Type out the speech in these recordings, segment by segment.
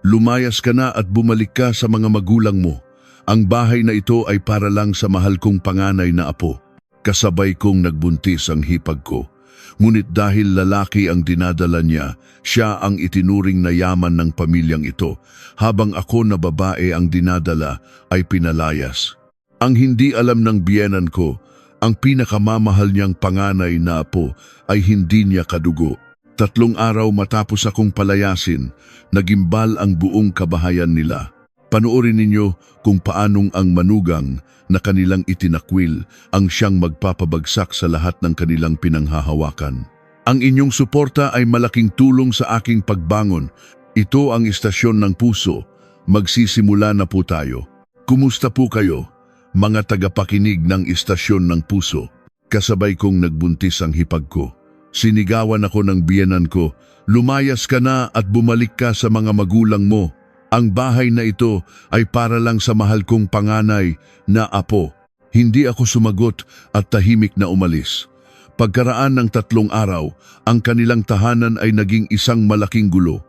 Lumayas ka na at bumalik ka sa mga magulang mo. Ang bahay na ito ay para lang sa mahal kong panganay na apo. Kasabay kong nagbuntis ang hipag ko. Ngunit dahil lalaki ang dinadala niya, siya ang itinuring na yaman ng pamilyang ito, habang ako na babae ang dinadala ay pinalayas. Ang hindi alam ng biyenan ko, ang pinakamamahal niyang panganay na apo ay hindi niya kadugo. 3 araw matapos akong palayasin, nagimbal ang buong kabahayan nila. Panoorin ninyo kung paanong ang manugang na kanilang itinakwil ang siyang magpapabagsak sa lahat ng kanilang pinanghahawakan. Ang inyong suporta ay malaking tulong sa aking pagbangon. Ito ang istasyon ng puso. Magsisimula na po tayo. Kumusta po kayo, mga tagapakinig ng istasyon ng puso? Kasabay kong nagbuntis ang hipag ko. Sinigawan ako ng biyenan ko, lumayas ka na at bumalik ka sa mga magulang mo. Ang bahay na ito ay para lang sa mahal kong panganay na apo. Hindi ako sumagot at tahimik na umalis. Pagkaraan ng 3 araw, ang kanilang tahanan ay naging isang malaking gulo.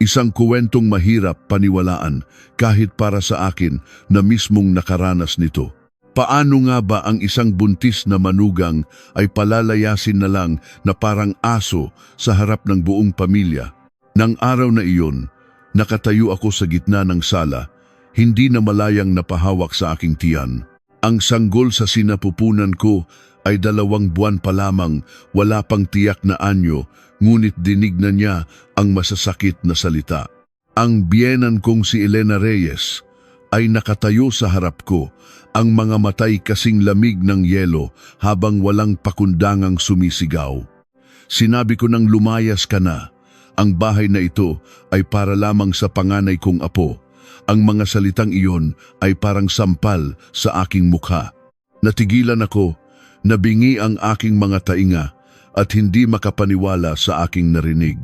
Isang kuwentong mahirap paniwalaan kahit para sa akin na mismong nakaranas nito. Paano nga ba ang isang buntis na manugang ay palalayasin na lang na parang aso sa harap ng buong pamilya? Nang araw na iyon, nakatayo ako sa gitna ng sala, hindi na malayang napahawak sa aking tiyan. Ang sanggol sa sinapupunan ko ay 2 buwan pa lamang, wala pang tiyak na anyo, ngunit dinig na niya ang masasakit na salita. Ang biyenan kong si Elena Reyes ay nakatayo sa harap ko, ang mga matay kasing lamig ng yelo habang walang pakundangang sumisigaw. Sinabi ko nang lumayas ka na, ang bahay na ito ay para lamang sa panganay kong apo. Ang mga salitang iyon ay parang sampal sa aking mukha. Natigilan ako, nabingi ang aking mga tainga at hindi makapaniwala sa aking narinig.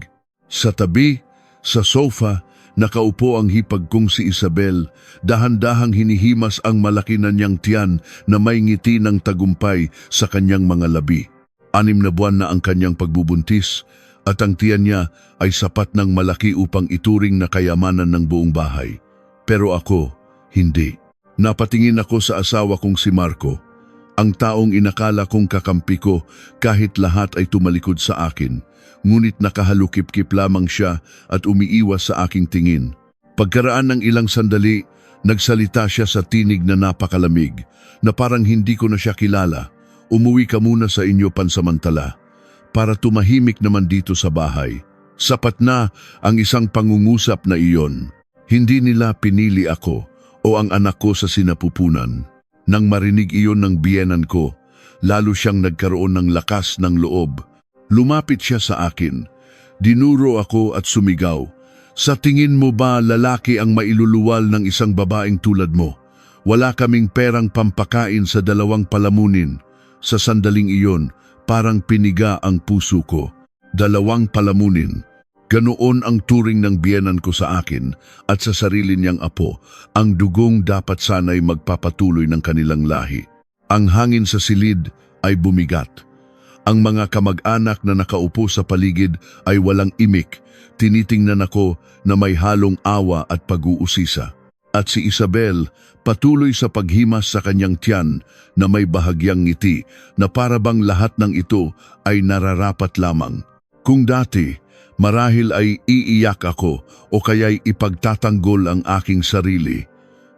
Sa tabi, sa sofa, nakaupo ang hipag kong si Isabel, dahan-dahang hinihimas ang malaki na niyang tiyan na may ngiti ng tagumpay sa kanyang mga labi. 6 na buwan na ang kanyang pagbubuntis at ang tiyan niya ay sapat ng malaki upang ituring na kayamanan ng buong bahay. Pero ako, hindi. Napatingin ako sa asawa kong si Marco, ang taong inakala kong kakampi ko kahit lahat ay tumalikod sa akin. Ngunit nakahalukip-kip lamang siya at umiiwas sa aking tingin. Pagkaraan ng ilang sandali, nagsalita siya sa tinig na napakalamig, na parang hindi ko na siya kilala. Umuwi ka muna sa inyo pansamantala, para tumahimik naman dito sa bahay. Sapat na ang isang pangungusap na iyon. Hindi nila pinili ako o ang anak ko sa sinapupunan. Nang marinig iyon ng biyenan ko, lalo siyang nagkaroon ng lakas ng loob. Lumapit siya sa akin. Dinuro ako at sumigaw. Sa tingin mo ba lalaki ang mailuluwal ng isang babaeng tulad mo? Wala kaming perang pampakain sa 2 palamunin. Sa sandaling iyon, parang piniga ang puso ko. 2 palamunin. Ganoon ang turing ng biyenan ko sa akin at sa sarili niyang apo, ang dugong dapat sana'y magpapatuloy ng kanilang lahi. Ang hangin sa silid ay bumigat. Ang mga kamag-anak na nakaupo sa paligid ay walang imik. Tinitingnan ako na may halong awa at pag-uusisa. At si Isabel patuloy sa paghimas sa kanyang tiyan na may bahagyang ngiti na parabang lahat ng ito ay nararapat lamang. Kung dati, marahil ay iiyak ako o kaya'y ipagtatanggol ang aking sarili.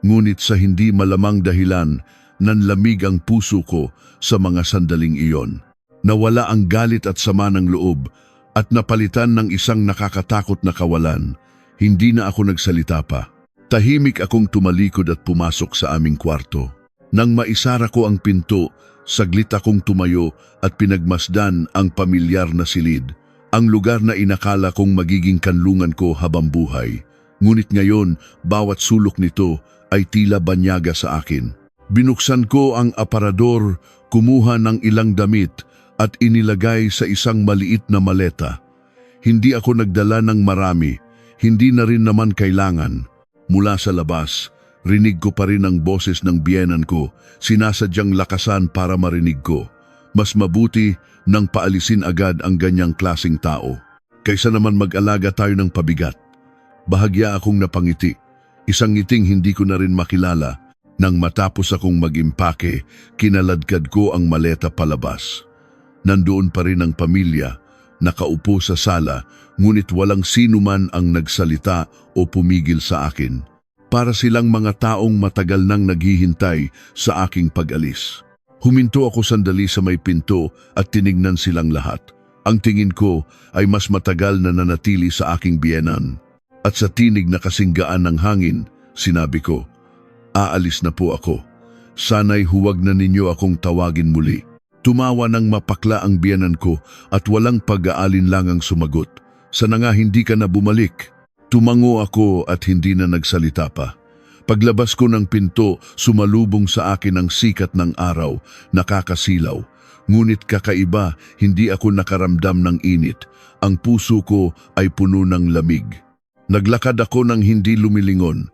Ngunit sa hindi malamang dahilan, nanlamig ang puso ko sa mga sandaling iyon. Nawala ang galit at sama ng loob at napalitan ng isang nakakatakot na kawalan. Hindi na ako nagsalita pa. Tahimik akong tumalikod at pumasok sa aming kwarto. Nang maisara ko ang pinto, saglit akong tumayo at pinagmasdan ang pamilyar na silid. Ang lugar na inakala kong magiging kanlungan ko habang buhay. Ngunit ngayon, bawat sulok nito ay tila banyaga sa akin. Binuksan ko ang aparador, kumuha ng ilang damit at inilagay sa isang maliit na maleta. Hindi ako nagdala ng marami, hindi na rin naman kailangan. Mula sa labas, rinig ko pa rin ang boses ng biyenan ko, sinasadyang lakasan para marinig ko. Mas mabuti nang paalisin agad ang ganyang klaseng tao, kaysa naman mag-alaga tayo ng pabigat. Bahagya akong napangiti. Isang ngiting hindi ko na rin makilala. Nang matapos akong mag-impake, kinaladkad ko ang maleta palabas. Nandoon pa rin ang pamilya, nakaupo sa sala, ngunit walang sino man ang nagsalita o pumigil sa akin. Para silang mga taong matagal nang naghihintay sa aking pag-alis. Huminto ako sandali sa may pinto at tinignan silang lahat. Ang tingin ko ay mas matagal na nanatili sa aking biyenan. At sa tinig na kasinggaan ng hangin, sinabi ko, "Aalis na po ako. Sana'y huwag na ninyo akong tawagin muli." Tumawa ng mapakla ang biyenan ko at walang pag-aalinlangang sumagot. "Sana nga hindi ka na bumalik." Tumango ako at hindi na nagsalita pa. Paglabas ko ng pinto, sumalubong sa akin ang sikat ng araw, nakakasilaw. Ngunit kakaiba, hindi ako nakaramdam ng init. Ang puso ko ay puno ng lamig. Naglakad ako ng hindi lumilingon.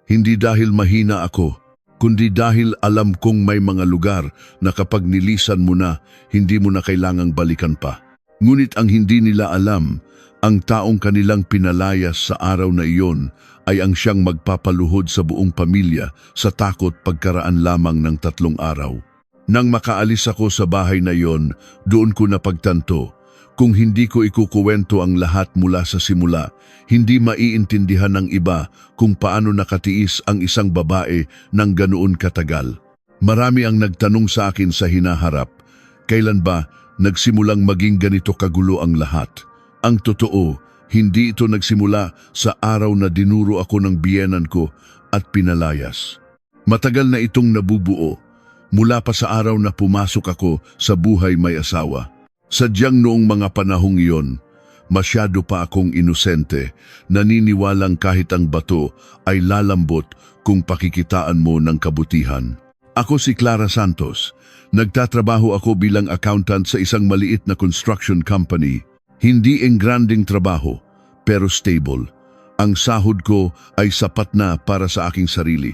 Hindi dahil mahina ako, kundi dahil alam kong may mga lugar na kapag nilisan mo na, hindi mo na kailangang balikan pa. Ngunit ang hindi nila alam, ang taong kanilang pinalayas sa araw na iyon ay ang siyang magpapaluhod sa buong pamilya sa takot pagkaraan lamang ng 3 araw. Nang makaalis ako sa bahay na iyon, doon ko napagtanto, kung hindi ko ikukuwento ang lahat mula sa simula, hindi maiintindihan ng iba kung paano nakatiis ang isang babae ng ganoon katagal. Marami ang nagtanong sa akin sa hinaharap, kailan ba nagsimulang maging ganito kagulo ang lahat? Ang totoo, hindi ito nagsimula sa araw na dinuro ako ng biyenan ko at pinalayas. Matagal na itong nabubuo, mula pa sa araw na pumasok ako sa buhay may asawa. Sadyang noong mga panahong iyon, masyado pa akong inosente, naniniwalang kahit ang bato ay lalambot kung pakikitaan mo ng kabutihan. Ako si Clara Santos. Nagtatrabaho ako bilang accountant sa isang maliit na construction company. Hindi engranding trabaho, pero stable. Ang sahod ko ay sapat na para sa aking sarili.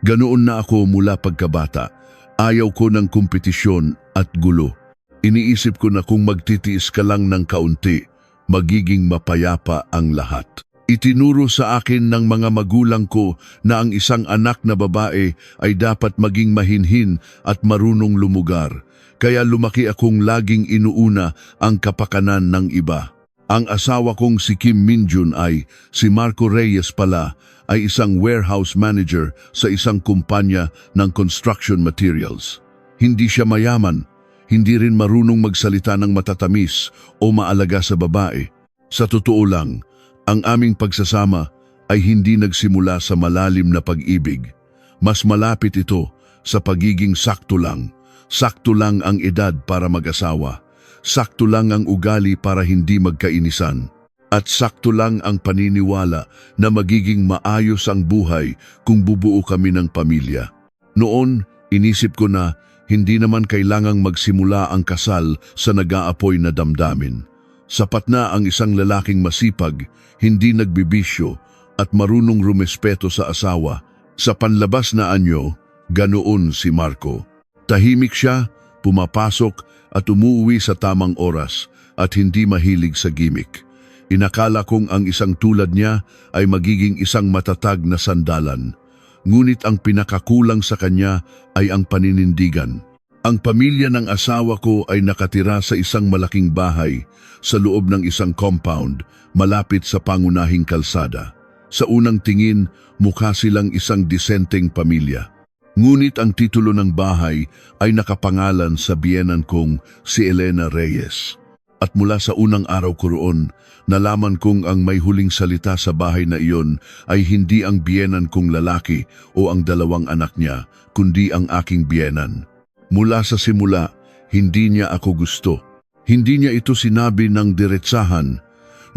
Ganoon na ako mula pagkabata. Ayaw ko ng kompetisyon at gulo. Iniisip ko na kung magtitiis ka lang ng kaunti, magiging mapayapa ang lahat. Itinuro sa akin ng mga magulang ko na ang isang anak na babae ay dapat maging mahinhin at marunong lumugar. Kaya lumaki akong laging inuuna ang kapakanan ng iba. Ang asawa kong si Kim Minjun ay, si Marco Reyes pala, ay isang warehouse manager sa isang kumpanya ng construction materials. Hindi siya mayaman, hindi rin marunong magsalita ng matatamis o maalaga sa babae. Sa totoo lang, ang aming pagsasama ay hindi nagsimula sa malalim na pag-ibig. Mas malapit ito sa pagiging sakto lang. Sakto lang ang edad para mag-asawa. Sakto lang ang ugali para hindi magkainisan. At sakto lang ang paniniwala na magiging maayos ang buhay kung bubuo kami ng pamilya. Noon, inisip ko na hindi naman kailangang magsimula ang kasal sa nag-aapoy na damdamin. Sapat na ang isang lalaking masipag, hindi nagbibisyo at marunong rumespeto sa asawa. Sa panlabas na anyo, ganoon si Marco. Tahimik siya, pumapasok at umuwi sa tamang oras at hindi mahilig sa gimmick. Inakala kong ang isang tulad niya ay magiging isang matatag na sandalan. Ngunit ang pinakakulang sa kanya ay ang paninindigan. Ang pamilya ng asawa ko ay nakatira sa isang malaking bahay sa loob ng isang compound malapit sa pangunahing kalsada. Sa unang tingin, mukha silang isang disenteng pamilya. Ngunit ang titulo ng bahay ay nakapangalan sa biyenan kong si Elena Reyes. At mula sa unang araw ko roon, nalaman kong ang may huling salita sa bahay na iyon ay hindi ang biyenan kong lalaki o ang 2 anak niya, kundi ang aking biyenan. Mula sa simula, hindi niya ako gusto. Hindi niya ito sinabi ng diretsahan,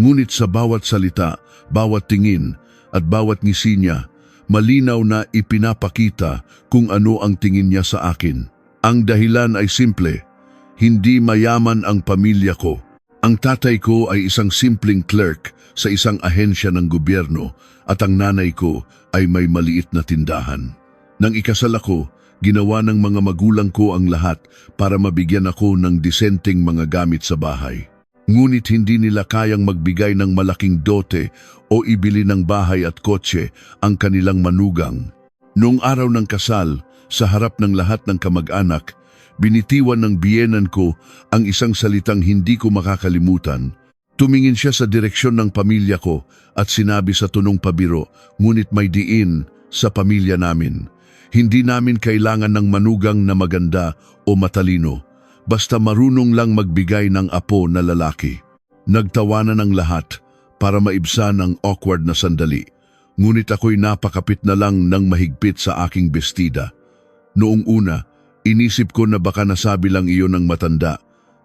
ngunit sa bawat salita, bawat tingin at bawat ngisi niya, malinaw na ipinapakita kung ano ang tingin niya sa akin. Ang dahilan ay simple, hindi mayaman ang pamilya ko. Ang tatay ko ay isang simpleng clerk sa isang ahensya ng gobyerno at ang nanay ko ay may maliit na tindahan. Nang ikasal ako, ginawa ng mga magulang ko ang lahat para mabigyan ako ng disenteng mga gamit sa bahay. Ngunit hindi nila kayang magbigay ng malaking dote o ibili ng bahay at kotse ang kanilang manugang. Noong araw ng kasal, sa harap ng lahat ng kamag-anak, binitiwan ng biyenan ko ang isang salitang hindi ko makakalimutan. Tumingin siya sa direksyon ng pamilya ko at sinabi sa tunong pabiro, ngunit may diin sa pamilya namin. Hindi namin kailangan ng manugang na maganda o matalino, basta marunong lang magbigay ng apo na lalaki. Nagtawanan ang lahat para maibsan ang awkward na sandali. Ngunit ako'y napakapit na lang ng mahigpit sa aking bestida. Noong una, inisip ko na baka nasabi lang iyon ng matanda,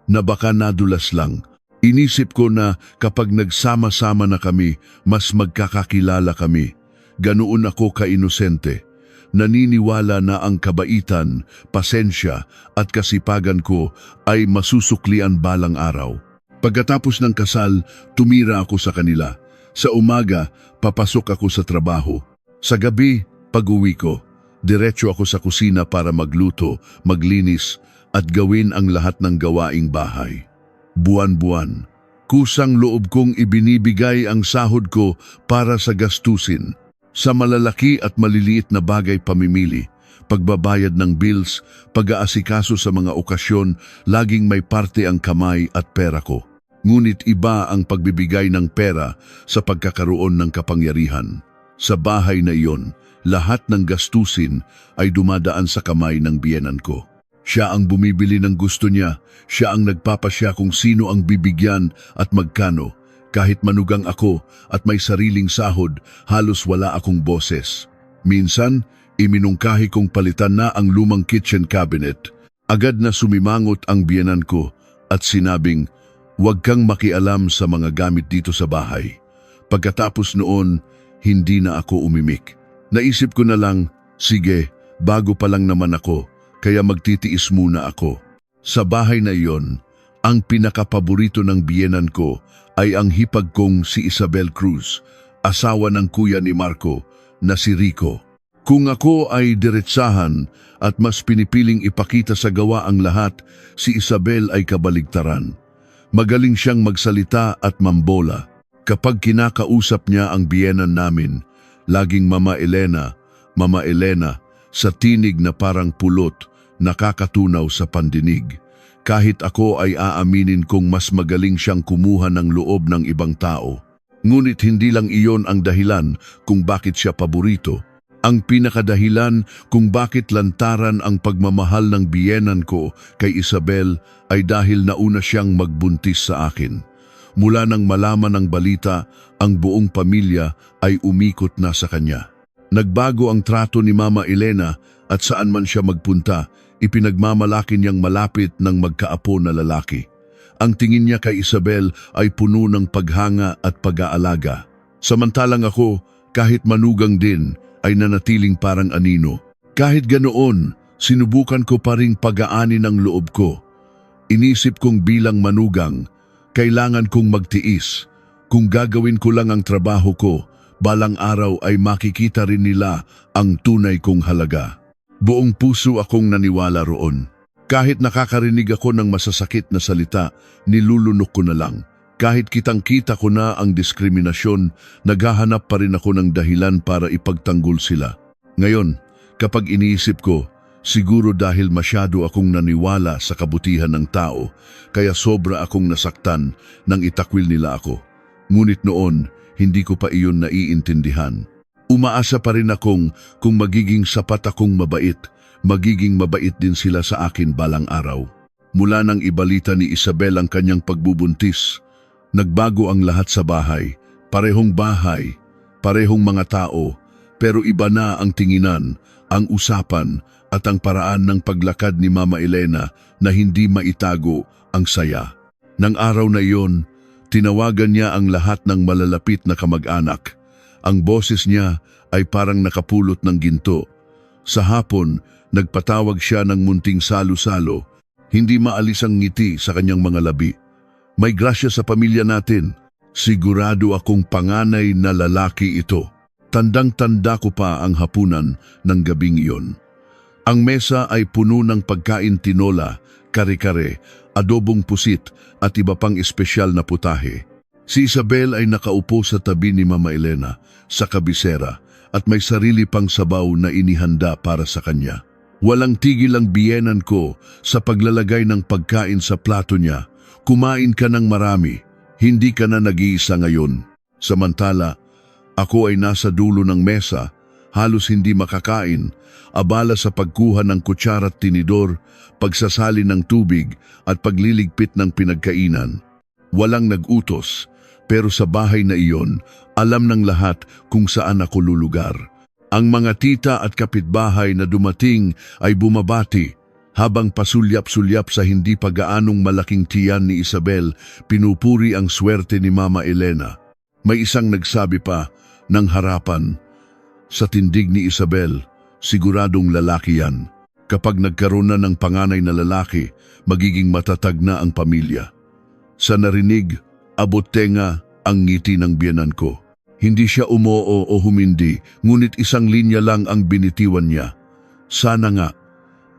na baka nadulas lang. Inisip ko na kapag nagsama-sama na kami, mas magkakakilala kami. Ganoon ako kainosente. Naniniwala na ang kabaitan, pasensya at kasipagan ko ay masusuklian balang araw. Pagkatapos ng kasal, tumira ako sa kanila. Sa umaga, papasok ako sa trabaho. Sa gabi, pag-uwi ko, diretso ako sa kusina para magluto, maglinis at gawin ang lahat ng gawaing bahay. Buwan-buwan, kusang loob kong ibinibigay ang sahod ko para sa gastusin. Sa malalaki at maliliit na bagay pamimili, pagbabayad ng bills, pag-aasikaso sa mga okasyon, laging may parte ang kamay at pera ko. Ngunit iba ang pagbibigay ng pera sa pagkakaroon ng kapangyarihan. Sa bahay na iyon, lahat ng gastusin ay dumadaan sa kamay ng biyenan ko. Siya ang bumibili ng gusto niya, siya ang nagpapasya kung sino ang bibigyan at magkano. Kahit manugang ako at may sariling sahod, halos wala akong boses. Minsan, iminungkahi kong palitan na ang lumang kitchen cabinet. Agad na sumimangot ang biyenan ko at sinabing, "Huwag kang makialam sa mga gamit dito sa bahay." Pagkatapos noon, hindi na ako umimik. Naisip ko na lang, sige, bago pa lang naman ako, kaya magtitiis muna ako. Sa bahay na iyon, ang pinakapaborito ng biyenan ko ay ang hipag kong si Isabel Cruz, asawa ng kuya ni Marco na si Rico. Kung ako ay diretsahan at mas pinipiling ipakita sa gawa ang lahat, si Isabel ay kabaligtaran. Magaling siyang magsalita at mambola. Kapag kinakausap niya ang biyenan namin, laging Mama Elena, sa tinig na parang pulot, nakakatunaw sa pandinig. Kahit ako ay aaminin kong mas magaling siyang kumuha ng loob ng ibang tao. Ngunit hindi lang iyon ang dahilan kung bakit siya paborito. Ang pinakadahilan kung bakit lantaran ang pagmamahal ng biyenan ko kay Isabel ay dahil nauna siyang magbuntis sa akin. Mula nang malaman ng balita, ang buong pamilya ay umikot na sa kanya. Nagbago ang trato ni Mama Elena at saan man siya magpunta, ipinagmamalaki niyang malapit ng magkaapo na lalaki. Ang tingin niya kay Isabel ay puno ng paghanga at pag-aalaga. Samantalang ako, kahit manugang din, ay nanatiling parang anino. Kahit ganoon, sinubukan ko pa ring pag-aani ng loob ko. Inisip kong bilang manugang, kailangan kong magtiis. Kung gagawin ko lang ang trabaho ko, balang araw ay makikita rin nila ang tunay kong halaga. Buong puso akong naniwala roon. Kahit nakakarinig ako ng masasakit na salita, nilulunok ko na lang. Kahit kitang-kita ko na ang diskriminasyon, naghahanap pa rin ako ng dahilan para ipagtanggol sila. Ngayon, kapag iniisip ko, siguro dahil masyado akong naniwala sa kabutihan ng tao, kaya sobra akong nasaktan nang itakwil nila ako. Ngunit noon, hindi ko pa iyon naiintindihan. Umaasa pa rin akong kung magiging sapat akong mabait, magiging mabait din sila sa akin balang araw. Mula nang ibalita ni Isabel ang kanyang pagbubuntis, nagbago ang lahat sa bahay, parehong mga tao, pero iba na ang tinginan, ang usapan at ang paraan ng paglakad ni Mama Elena na hindi maitago ang saya. Nang araw na iyon, tinawagan niya ang lahat ng malalapit na kamag-anak. Ang boses niya ay parang nakapulot ng ginto. Sa hapon, nagpatawag siya ng munting salo-salo, hindi maalis ang ngiti sa kanyang mga labi. May grasya sa pamilya natin. Sigurado akong panganay na lalaki ito. Tandang-tanda ko pa ang hapunan ng gabing iyon. Ang mesa ay puno ng pagkain tinola, kare-kare adobong pusit at iba pang espesyal na putahe. Si Isabel ay nakaupo sa tabi ni Mama Elena sa kabisera at may sarili pang sabaw na inihanda para sa kanya. Walang tigil ang biyenan ko sa paglalagay ng pagkain sa plato niya. Kumain ka ng marami, hindi ka na nag-iisa ngayon. Samantala, ako ay nasa dulo ng mesa, halos hindi makakain, abala sa pagkuha ng kutsara at tinidor, pagsasali ng tubig at pagliligpit ng pinagkainan. Walang nag-utos, pero sa bahay na iyon, alam ng lahat kung saan ako lulugar. Ang mga tita at kapitbahay na dumating ay bumabati, habang pasulyap-sulyap sa hindi pa gaanong malaking tiyan ni Isabel, pinupuri ang swerte ni Mama Elena. May isang nagsabi pa ng harapan, sa tindig ni Isabel, siguradong lalaki yan. Kapag nagkaroon na ng panganay na lalaki, magiging matatag na ang pamilya. Sa narinig, abot tenga ang ngiti ng biyenan ko. Hindi siya umoo o humindi, ngunit isang linya lang ang binitiwan niya. Sana nga,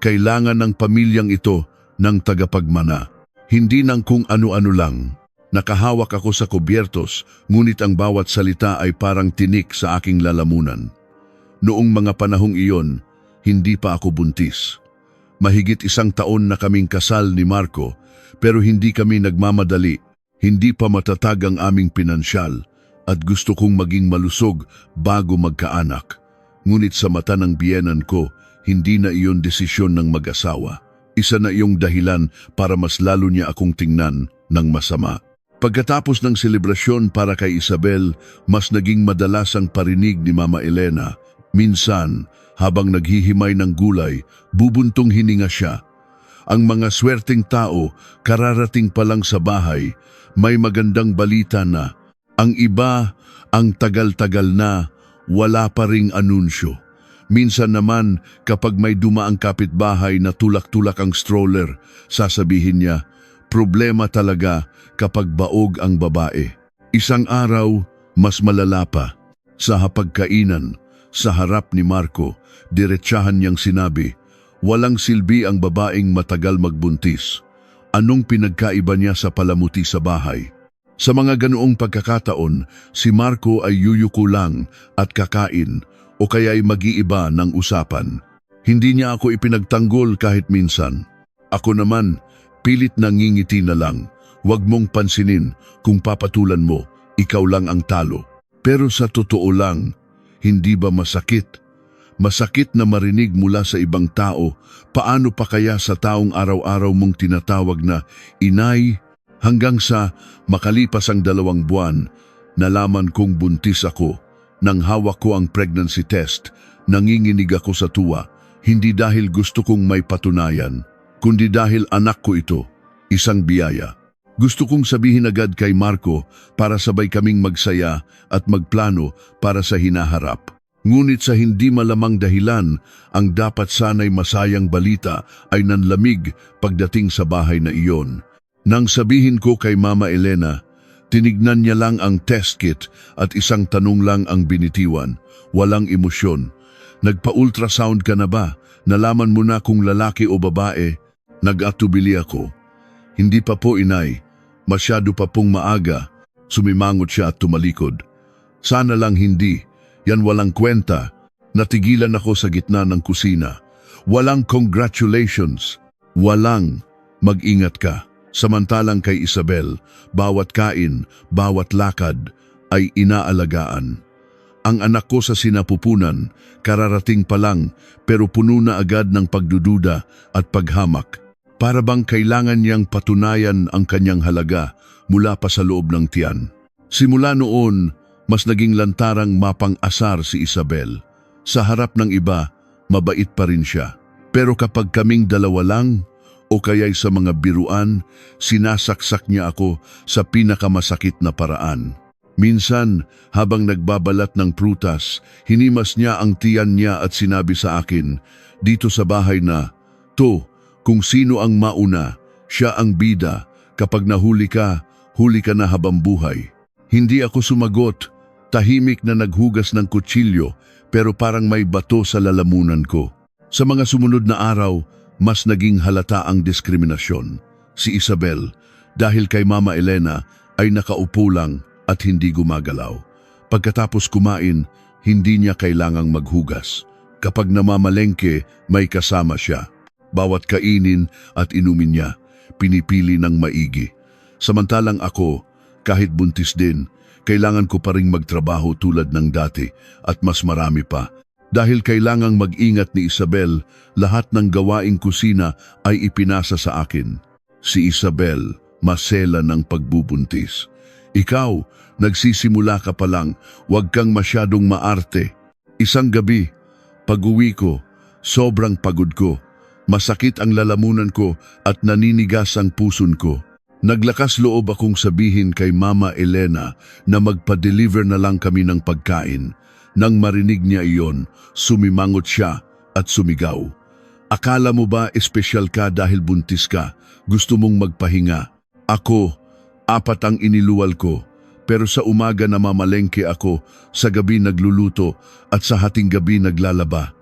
kailangan ng pamilyang ito ng tagapagmana. Hindi ng kung ano-ano lang. Nakahawak ako sa kubyertos, ngunit ang bawat salita ay parang tinik sa aking lalamunan. Noong mga panahong iyon, hindi pa ako buntis. Mahigit 1 taon na kaming kasal ni Marco, pero hindi kami nagmamadali. Hindi pa matatag ang aming pinansyal at gusto kong maging malusog bago magkaanak. Ngunit sa mata ng biyenan ko, hindi na iyon desisyon ng mag-asawa. Isa na iyong dahilan para mas lalo niya akong tingnan ng masama. Pagkatapos ng selebrasyon para kay Isabel, mas naging madalas ang parinig ni Mama Elena. Minsan, habang naghihimay ng gulay, bubuntong hininga siya. Ang mga swerteng tao, kararating pa lang sa bahay, may magandang balita na. Ang iba, ang tagal-tagal na, wala pa ring anunsyo. Minsan naman, kapag may dumaang kapitbahay na tulak-tulak ang stroller, sasabihin niya, problema talaga kapag baog ang babae. Isang araw, mas malala pa. Sa hapagkainan, sa harap ni Marco, diretsahan niyang sinabi, walang silbi ang babaeng matagal magbuntis. Anong pinagkaiba niya sa palamuti sa bahay? Sa mga ganoong pagkakataon, si Marco ay yuyuko lang at kakain o kaya'y mag-iiba ng usapan. Hindi niya ako ipinagtanggol kahit minsan. Ako naman, pilit nangingiti na lang. Huwag mong pansinin kung papatulan mo, ikaw lang ang talo. Pero sa totoo lang, hindi ba masakit? Masakit na marinig mula sa ibang tao, paano pa kaya sa taong araw-araw mong tinatawag na inay? Hanggang sa makalipas ang 2 buwan, nalaman kong buntis ako. Nang hawak ko ang pregnancy test, nanginginig ako sa tuwa, hindi dahil gusto kong may patunayan, kundi dahil anak ko ito, isang biyaya. Gusto kong sabihin agad kay Marco para sabay kaming magsaya at magplano para sa hinaharap. Ngunit sa hindi malamang dahilan, ang dapat sana'y masayang balita ay nanlamig pagdating sa bahay na iyon. Nang sabihin ko kay Mama Elena, tinignan niya lang ang test kit at isang tanong lang ang binitiwan. Walang emosyon. Nagpa-ultrasound ka na ba? Nalaman mo na kung lalaki o babae? Nag-atubili ako. Hindi pa po, inay. Masyado pa pong maaga. Sumimangot siya at tumalikod. Sana lang hindi. Yan walang kwenta. Natigilan ako sa gitna ng kusina. Walang congratulations. Walang mag-ingat ka. Samantalang kay Isabel, bawat kain, bawat lakad ay inaalagaan. Ang anak ko sa sinapupunan, kararating pa lang pero puno na agad ng pagdududa at paghamak. Para bang kailangan niyang patunayan ang kanyang halaga mula pa sa loob ng tiyan. Simula noon, mas naging lantarang mapang-asar si Isabel. Sa harap ng iba, mabait pa rin siya. Pero kapag kaming dalawa lang, o kaya'y sa mga biruan, sinasaksak niya ako sa pinakamasakit na paraan. Minsan, habang nagbabalat ng prutas, hinimas niya ang tiyan niya at sinabi sa akin, dito sa bahay na, to, kung sino ang mauna, siya ang bida, kapag nahuli ka na habang buhay. Hindi ako sumagot, tahimik na naghugas ng kutsilyo, pero parang may bato sa lalamunan ko. Sa mga sumunod na araw, mas naging halata ang diskriminasyon. Si Isabel, dahil kay Mama Elena, ay nakaupo lang at hindi gumagalaw. Pagkatapos kumain, hindi niya kailangang maghugas. Kapag namamalengke, may kasama siya. Bawat kainin at inumin niya, pinipili ng maigi. Samantalang ako, kahit buntis din, kailangan ko pa ring magtrabaho tulad ng dati at mas marami pa. Dahil kailangang mag-ingat ni Isabel, lahat ng gawaing kusina ay ipinasa sa akin. Si Isabel, masela ng pagbubuntis. Ikaw, nagsisimula ka pa lang, huwag kang masyadong maarte. Isang gabi, pag-uwi ko, sobrang pagod ko. Masakit ang lalamunan ko at naninigas ang puson ko. Naglakas loob akong sabihin kay Mama Elena na magpa-deliver na lang kami ng pagkain. Nang marinig niya iyon, sumimangot siya at sumigaw. Akala mo ba espesyal ka dahil buntis ka? Gusto mong magpahinga? Ako, 4 ang iniluwal ko. Pero sa umaga namamalengke ako, sa gabi nagluluto at sa hating gabi naglalaba.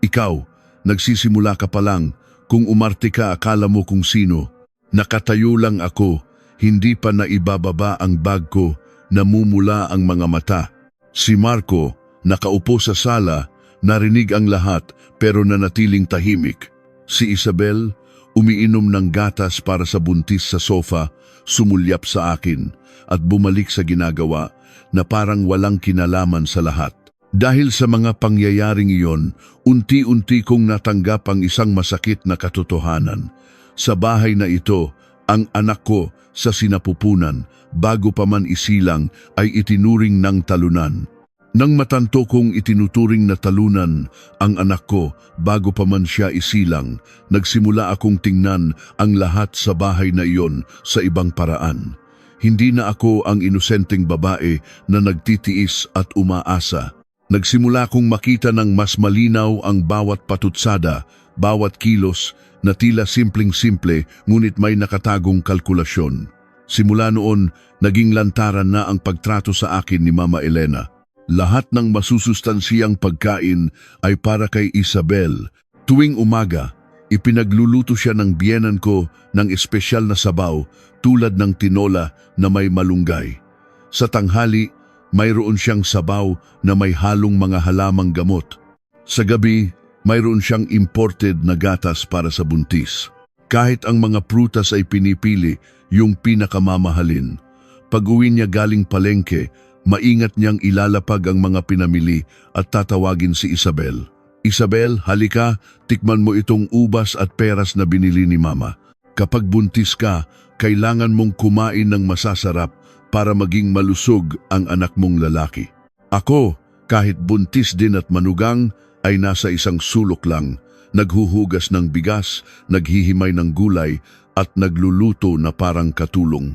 Ikaw, nagsisimula ka pa lang. Kung umarte ka, akala mo kung sino. Nakatayo lang ako, hindi pa naibababa ang bag ko, namumula ang mga mata. Si Marco, nakaupo sa sala, narinig ang lahat pero nanatiling tahimik. Si Isabel, umiinom ng gatas para sa buntis sa sofa, sumulyap sa akin at bumalik sa ginagawa na parang walang kinalaman sa lahat. Dahil sa mga pangyayaring iyon, unti-unti kong natanggap ang isang masakit na katotohanan. Sa bahay na ito, ang anak ko sa sinapupunan, bago pa man isilang, ay itinuring ng talunan. Nang matanto kong itinuturing na talunan ang anak ko bago pa man siya isilang, nagsimula akong tingnan ang lahat sa bahay na iyon sa ibang paraan. Hindi na ako ang inosenteng babae na nagtitiis at umaasa. Nagsimula kong makita ng mas malinaw ang bawat patutsada, bawat kilos na tila simpleng-simple ngunit may nakatagong kalkulasyon. Simula noon, naging lantaran na ang pagtrato sa akin ni Mama Elena. Lahat ng masusustansiyang pagkain ay para kay Isabel. Tuwing umaga, ipinagluluto siya ng biyenan ko ng espesyal na sabaw tulad ng tinola na may malunggay. Sa tanghali, mayroon siyang sabaw na may halong mga halamang gamot. Sa gabi, mayroon siyang imported na gatas para sa buntis. Kahit ang mga prutas ay pinipili, yung pinakamamahalin. Pag-uwi niya galing palengke, maingat niyang ilalapag ang mga pinamili at tatawagin si Isabel. Isabel, halika, tikman mo itong ubas at peras na binili ni Mama. Kapag buntis ka, kailangan mong kumain ng masasarap para maging malusog ang anak mong lalaki. Ako, kahit buntis din at manugang, ay nasa isang sulok lang, naghuhugas ng bigas, naghihimay ng gulay at nagluluto na parang katulong.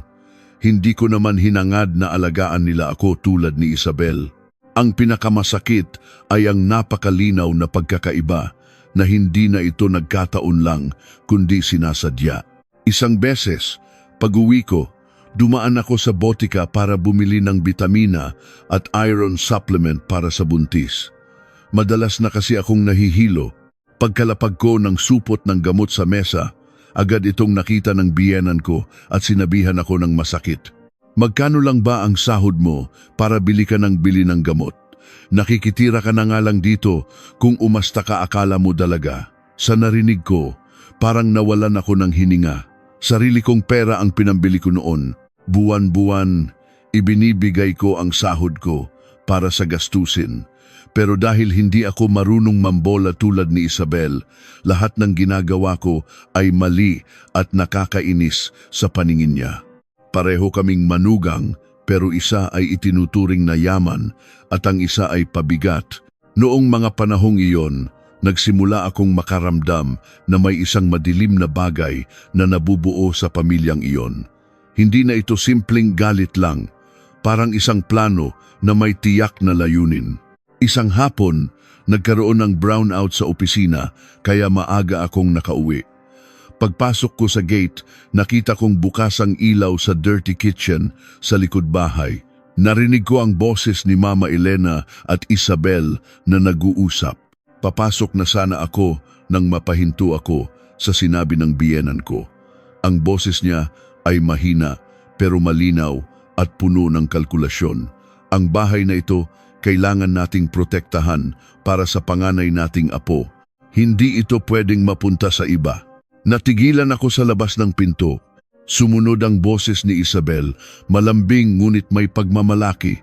Hindi ko naman hinangad na alagaan nila ako tulad ni Isabel. Ang pinakamasakit ay ang napakalinaw na pagkakaiba na hindi na ito nagkataon lang kundi sinasadya. Isang beses, pag-uwi ko, dumaan ako sa botika para bumili ng bitamina at iron supplement para sa buntis. Madalas na kasi akong nahihilo. Pagkalapag ko ng supot ng gamot sa mesa, agad itong nakita ng biyenan ko at sinabihan ako ng masakit. Magkano lang ba ang sahod mo para bili ka ng bili ng gamot? Nakikitira ka na nga lang dito, kung umasta ka akala mo dalaga. Sa narinig ko, parang nawalan ako ng hininga. Sarili kong pera ang pinambili ko noon. Buwan-buwan, ibinibigay ko ang sahod ko para sa gastusin. Pero dahil hindi ako marunong mambola tulad ni Isabel, lahat ng ginagawa ko ay mali at nakakainis sa paningin niya. Pareho kaming manugang pero isa ay itinuturing na yaman at ang isa ay pabigat. Noong mga panahong iyon, nagsimula akong makaramdam na may isang madilim na bagay na nabubuo sa pamilyang iyon. Hindi na ito simpleng galit lang, parang isang plano na may tiyak na layunin. Isang hapon, nagkaroon ng brownout sa opisina kaya maaga akong nakauwi. Pagpasok ko sa gate, nakita kong bukas ang ilaw sa dirty kitchen sa likod bahay. Narinig ko ang boses ni Mama Elena at Isabel na nag-uusap. Papasok na sana ako nang mapahinto ako sa sinabi ng biyenan ko. Ang boses niya ay mahina pero malinaw at puno ng kalkulasyon. Ang bahay na ito kailangan nating protektahan para sa panganay nating apo. Hindi ito pwedeng mapunta sa iba. Natigilan ako sa labas ng pinto. Sumunod ang boses ni Isabel, malambing ngunit may pagmamalaki.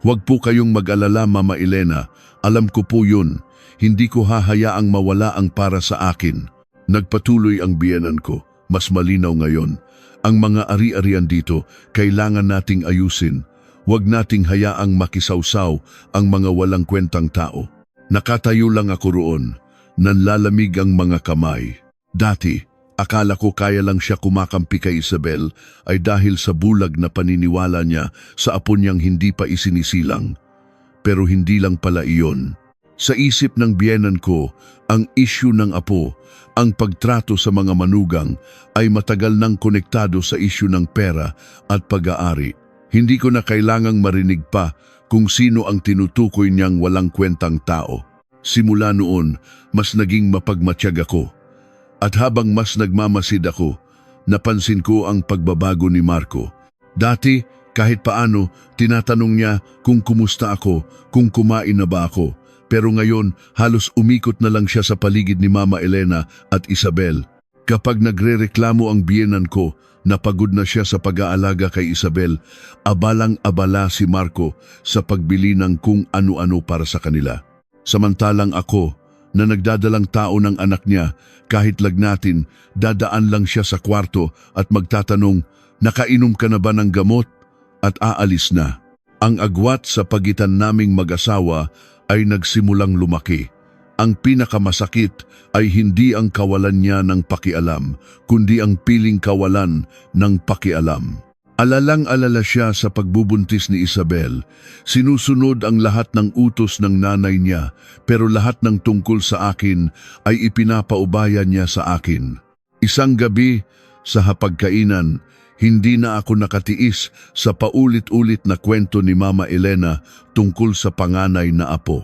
Huwag po kayong mag-alala, Mama Elena. Alam ko po yun. Hindi ko hahayaang mawala ang para sa akin. Nagpatuloy ang biyenan ko. Mas malinaw ngayon. Ang mga ari-arian dito, kailangan nating ayusin. Huwag nating hayaang makisawsaw ang mga walang kwentang tao. Nakatayo lang ako roon. Nanlalamig ang mga kamay. Dati, akala ko kaya lang siya kumakampi kay Isabel ay dahil sa bulag na paniniwala niya sa apo niyang hindi pa isinisilang. Pero hindi lang pala iyon. Sa isip ng biyenan ko, ang issue ng apo, ang pagtrato sa mga manugang ay matagal nang konektado sa issue ng pera at pag-aari. Hindi ko na kailangang marinig pa kung sino ang tinutukoy niyang walang kwentang tao. Simula noon, mas naging mapagmatsyag ako. At habang mas nagmamasid ako, napansin ko ang pagbabago ni Marco. Dati, kahit paano, tinatanong niya kung kumusta ako, kung kumain na ba ako. Pero ngayon, halos umikot na lang siya sa paligid ni Mama Elena at Isabel. Kapag nagrereklamo ang biyenan ko, napagod na siya sa pag-aalaga kay Isabel, abalang-abala si Marco sa pagbili ng kung ano-ano para sa kanila. Samantalang ako, na nagdadalang tao ng anak niya, kahit lagnatin, dadaan lang siya sa kwarto at magtatanong, nakainom ka na ba ng gamot? At aalis na. Ang agwat sa pagitan naming mag-asawa ay nagsimulang lumaki. Ang pinakamasakit ay hindi ang kawalan niya ng pakialam, kundi ang piling kawalan ng pakialam. Alalang-alala siya sa pagbubuntis ni Isabel. Sinusunod ang lahat ng utos ng nanay niya, pero lahat ng tungkol sa akin ay ipinapaubaya niya sa akin. Isang gabi, sa hapagkainan, hindi na ako nakatiis sa paulit-ulit na kwento ni Mama Elena tungkol sa panganay na apo.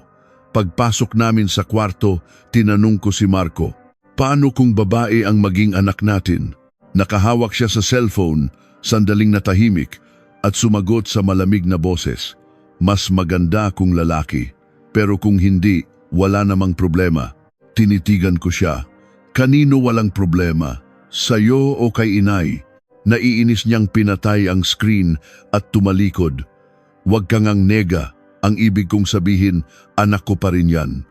Pagpasok namin sa kwarto, tinanong ko si Marco, paano kung babae ang maging anak natin? Nakahawak siya sa cellphone, sandaling natahimik at sumagot sa malamig na boses, mas maganda kung lalaki. Pero kung hindi, wala namang problema. Tinitigan ko siya. Kanino walang problema? Sa'yo o kay inay? Naiinis niyang pinatay ang screen at tumalikod. Huwag kang ang nega. Ang ibig kong sabihin, anak ko pa rin yan.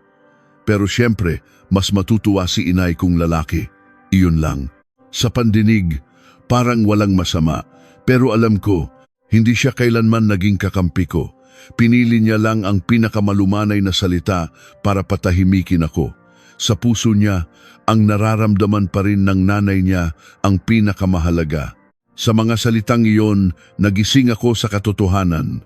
Pero siyempre, mas matutuwa si inay kung lalaki. Iyon lang. Sa pandinig, parang walang masama. Pero alam ko, hindi siya kailanman naging kakampi ko. Pinili niya lang ang pinakamalumanay na salita para patahimikin ako. Sa puso niya, ang nararamdaman pa rin ng nanay niya ang pinakamahalaga. Sa mga salitang iyon, nagising ako sa katotohanan.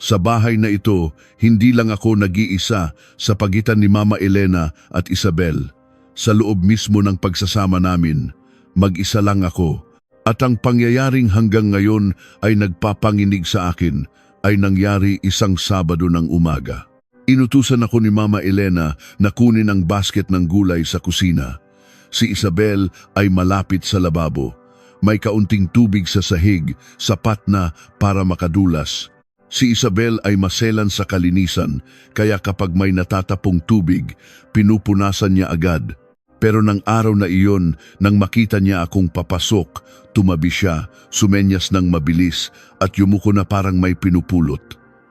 Sa bahay na ito, hindi lang ako nag-iisa sa pagitan ni Mama Elena at Isabel. Sa loob mismo ng pagsasama namin, mag-isa lang ako. At ang pangyayaring hanggang ngayon ay nagpapanginig sa akin ay nangyari isang Sabado ng umaga. Inutusan ako ni Mama Elena na kunin ang basket ng gulay sa kusina. Si Isabel ay malapit sa lababo. May kaunting tubig sa sahig, sapat na para makadulas. Si Isabel ay maselan sa kalinisan, kaya kapag may natatapong tubig, pinupunasan niya agad. Pero ng araw na iyon, nang makita niya akong papasok, tumabi siya, sumenyas ng mabilis at yumuko na parang may pinupulot.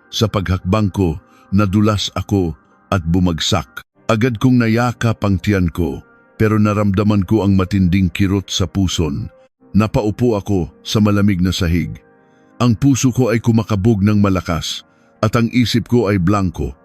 Sa paghakbang ko, nadulas ako at bumagsak. Agad kong nayakap ang tiyan ko, pero naramdaman ko ang matinding kirot sa puson. Napaupo ako sa malamig na sahig. Ang puso ko ay kumakabog ng malakas at ang isip ko ay blanko.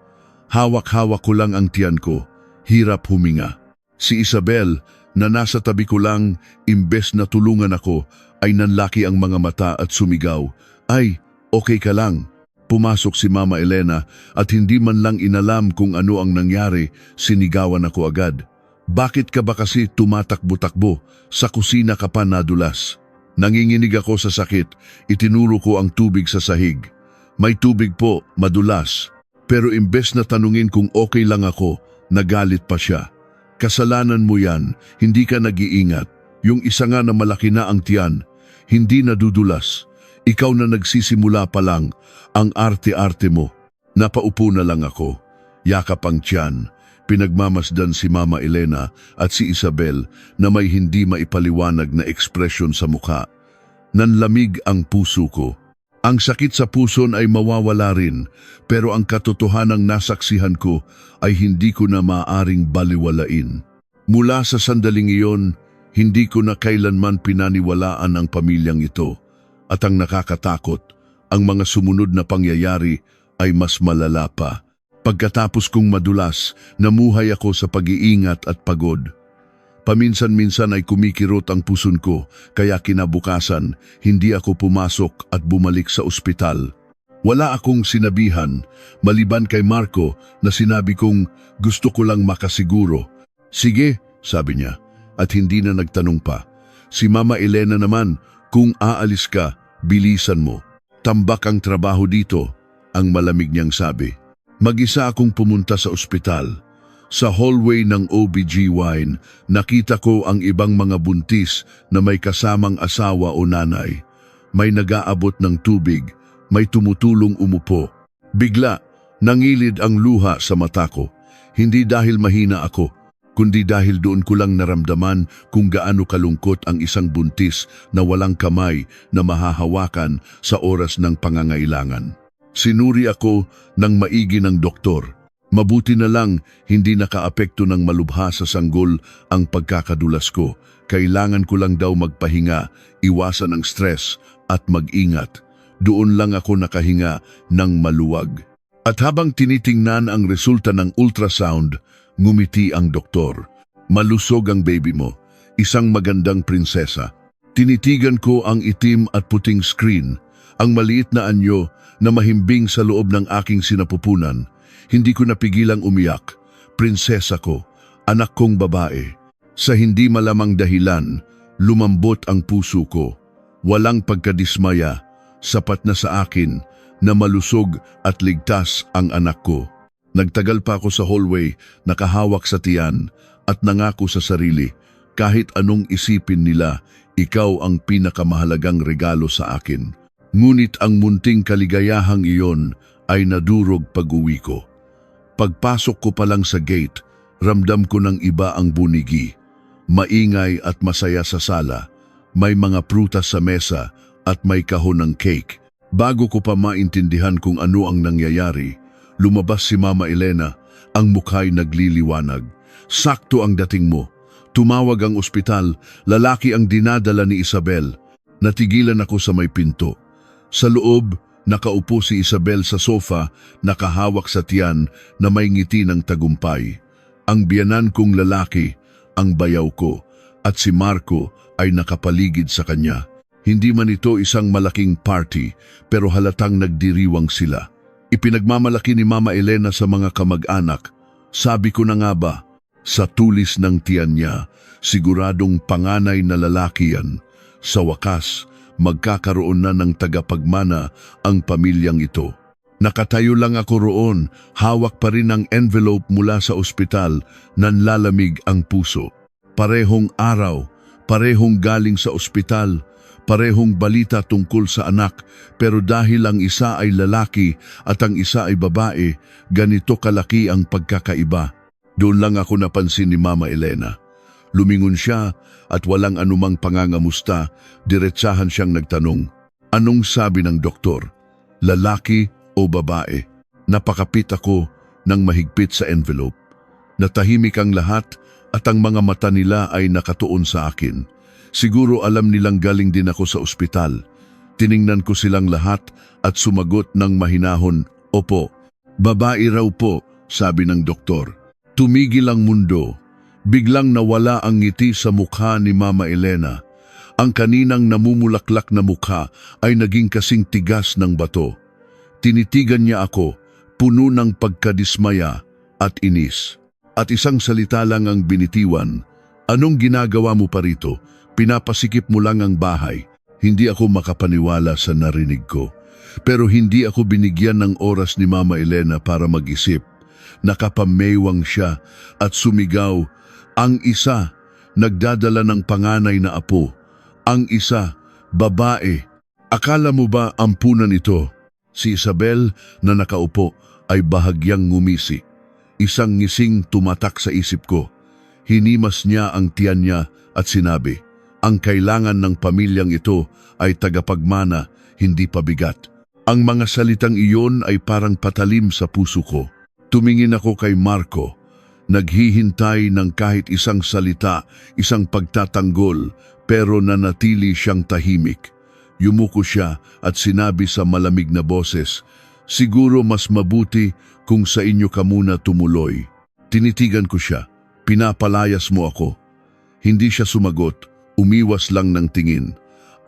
Hawak-hawak ko lang ang tiyan ko, hirap huminga. Si Isabel, na nasa tabi ko lang, imbes na tulungan ako, ay nanlaki ang mga mata at sumigaw, "Ay, okay ka lang." Pumasok si Mama Elena at hindi man lang inalam kung ano ang nangyari, sinigawan ako agad. "Bakit ka ba kasi tumatakbo-takbo? Sa kusina ka pa nadulas." Nanginginig ako sa sakit, itinuro ko ang tubig sa sahig. "May tubig po, madulas." Pero imbes na tanungin kung okay lang ako, nagalit pa siya. "Kasalanan mo yan, hindi ka nag-iingat." Yung isa nga na malaki na ang tiyan, hindi nadudulas. Ikaw na nagsisimula pa lang, ang arte-arte mo. Napaupo na lang ako. Yakap ang tiyan. Pinagmamasdan si Mama Elena at si Isabel na may hindi maipaliwanag na ekspresyon sa mukha. Nanlamig ang puso ko. Ang sakit sa puson ay mawawala rin, pero ang katotohanang nasaksihan ko ay hindi ko na maaaring baliwalain. Mula sa sandaling iyon, hindi ko na kailanman pinaniwalaan ang pamilyang ito. At ang nakakatakot, ang mga sumunod na pangyayari ay mas malala pa. Pagkatapos kong madulas, namuhay ako sa pag-iingat at pagod. Paminsan-minsan ay kumikirot ang puson ko, kaya kinabukasan, hindi ako pumasok at bumalik sa ospital. Wala akong sinabihan, maliban kay Marco na sinabi kong gusto ko lang makasiguro. Sige, sabi niya, at hindi na nagtanong pa. Si Mama Elena naman, kung aalis ka, bilisan mo. Tambak ang trabaho dito, ang malamig niyang sabi. Mag-isa akong pumunta sa ospital. Sa hallway ng OBGYN, nakita ko ang ibang mga buntis na may kasamang asawa o nanay. May nag-aabot ng tubig, may tumutulong umupo. Bigla, nangilid ang luha sa mata ko. Hindi dahil mahina ako, kundi dahil doon ko lang naramdaman kung gaano kalungkot ang isang buntis na walang kamay na mahahawakan sa oras ng pangangailangan. Sinuri ako ng maigi ng doktor. Mabuti na lang hindi nakaapekto ng malubha sa sanggol ang pagkakadulas ko. Kailangan ko lang daw magpahinga, iwasan ang stress at mag-ingat. Doon lang ako nakahinga ng maluwag. At habang tinitingnan ang resulta ng ultrasound, ngumiti ang doktor. Malusog ang baby mo, isang magandang prinsesa. Tinitigan ko ang itim at puting screen, ang maliit na anyo na mahimbing sa loob ng aking sinapupunan. Hindi ko napigilang umiyak. Prinsesa ko, anak kong babae. Sa hindi malamang dahilan, lumambot ang puso ko. Walang pagkadismaya, sapat na sa akin na malusog at ligtas ang anak ko. Nagtagal pa ako sa hallway, nakahawak sa tiyan at nangako sa sarili, kahit anong isipin nila, ikaw ang pinakamahalagang regalo sa akin. Ngunit ang munting kaligayahang iyon ay nadurog pag-uwi ko. Pagpasok ko pa lang sa gate, ramdam ko ng iba ang bunigi. Maingay at masaya sa sala, may mga prutas sa mesa at may kahon ng cake. Bago ko pa maintindihan kung ano ang nangyayari, lumabas si Mama Elena, ang mukha'y nagliliwanag. Sakto ang dating mo. Tumawag ang ospital, lalaki ang dinadala ni Isabel. Natigilan ako sa may pinto. Sa loob, nakaupo si Isabel sa sofa, nakahawak sa tiyan na may ngiti ng tagumpay. Ang biyanan kong lalaki, ang bayaw ko, at si Marco ay nakapaligid sa kanya. Hindi man ito isang malaking party, pero halatang nagdiriwang sila. Ipinagmamalaki ni Mama Elena sa mga kamag-anak. Sabi ko na nga ba, sa tulis ng tiyan niya, siguradong panganay na lalaki yan. Sa wakas, magkakaroon na ng tagapagmana ang pamilyang ito. Nakatayo lang ako roon, hawak pa rin ang envelope mula sa ospital, nanlalamig ang puso. Parehong araw, parehong galing sa ospital, parehong balita tungkol sa anak, pero dahil ang isa ay lalaki at ang isa ay babae, ganito kalaki ang pagkakaiba. Doon lang ako napansin ni Mama Elena. Lumingon siya at walang anumang pangangamusta, diretsahan siyang nagtanong, anong sabi ng doktor? Lalaki o babae? Napakapit ako ng mahigpit sa envelope. Natahimik ang lahat at ang mga mata nila ay nakatuon sa akin. Siguro alam nilang galing din ako sa ospital. Tiningnan ko silang lahat at sumagot ng mahinahon, opo. Babae raw po, sabi ng doktor. Tumigil ang mundo. Biglang nawala ang ngiti sa mukha ni Mama Elena. Ang kaninang namumulaklak na mukha ay naging kasing tigas ng bato. Tinitigan niya ako, puno ng pagkadismaya at inis. At isang salita lang ang binitiwan, anong ginagawa mo pa rito? Pinapasikip mo lang ang bahay. Hindi ako makapaniwala sa narinig ko. Pero hindi ako binigyan ng oras ni Mama Elena para mag-isip. Nakapameywang siya at sumigaw, ang isa, nagdadala ng panganay na apo. Ang isa, babae. Akala mo ba ampunan ito? Si Isabel na nakaupo ay bahagyang ngumisi. Isang ngising tumatak sa isip ko. Hinimas niya ang tiyan niya at sinabi, ang kailangan ng pamilyang ito ay tagapagmana, hindi pabigat. Ang mga salitang iyon ay parang patalim sa puso ko. Tumingin ako kay Marco, naghihintay ng kahit isang salita, isang pagtatanggol, pero nanatili siyang tahimik. Yumuko siya at sinabi sa malamig na boses, siguro mas mabuti kung sa inyo ka muna tumuloy. Tinitigan ko siya, pinapalayas mo ako. Hindi siya sumagot, umiwas lang ng tingin.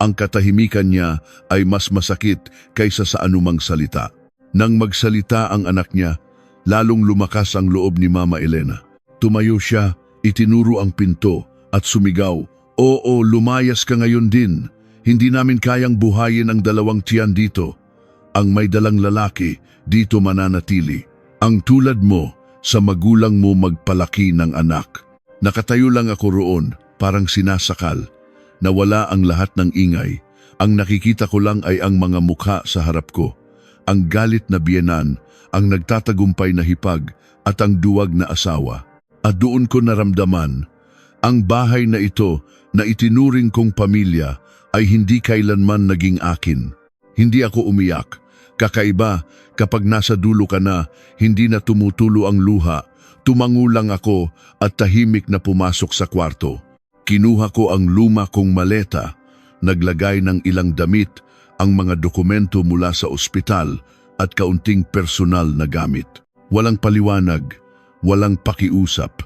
Ang katahimikan niya ay mas masakit kaysa sa anumang salita. Nang magsalita ang anak niya, lalong lumakas ang loob ni Mama Elena. Tumayo siya, itinuro ang pinto at sumigaw, oo, lumayas ka ngayon din. Hindi namin kayang buhayin ang dalawang tiyan dito. Ang may dalang lalaki dito mananatili. Ang tulad mo, sa magulang mo magpalaki ng anak. Nakatayo lang ako roon, parang sinasakal. Nawala ang lahat ng ingay. Ang nakikita ko lang ay ang mga mukha sa harap ko. Ang galit na biyenan, ang nagtatagumpay na hipag at ang duwag na asawa. At doon ko naramdaman, ang bahay na ito na itinuring kong pamilya ay hindi kailanman naging akin. Hindi ako umiyak. Kakaiba, kapag nasa dulo ka na, hindi na tumutulo ang luha. Tumango lang ako at tahimik na pumasok sa kwarto. Kinuha ko ang luma kong maleta, naglagay ng ilang damit, ang mga dokumento mula sa ospital at kaunting personal na gamit. Walang paliwanag, walang pakiusap.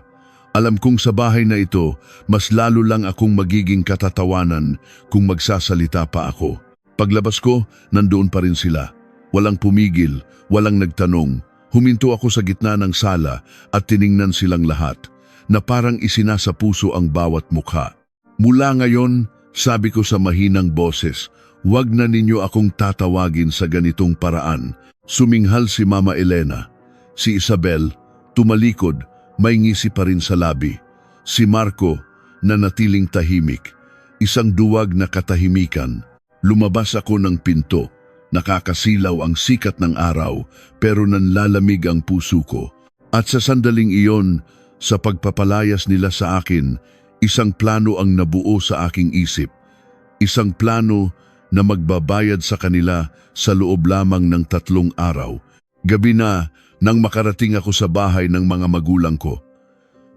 Alam kong sa bahay na ito, mas lalo lang akong magiging katatawanan kung magsasalita pa ako. Paglabas ko, nandoon pa rin sila. Walang pumigil, walang nagtanong. Huminto ako sa gitna ng sala at tiningnan silang lahat, na parang isinasa puso ang bawat mukha. Mula ngayon, sabi ko sa mahinang boses, huwag na ninyo akong tatawagin sa ganitong paraan. Suminghal si Mama Elena. Si Isabel, tumalikod, may ngisi pa rin sa labi. Si Marco, nanatiling tahimik. Isang duwag na katahimikan. Lumabas ako ng pinto. Nakakasilaw ang sikat ng araw, pero nanlalamig ang puso ko. At sa sandaling iyon, sa pagpapalayas nila sa akin, isang plano ang nabuo sa aking isip. Isang plano na magbabayad sa kanila sa loob lamang ng 3 araw. Gabi na nang makarating ako sa bahay ng mga magulang ko.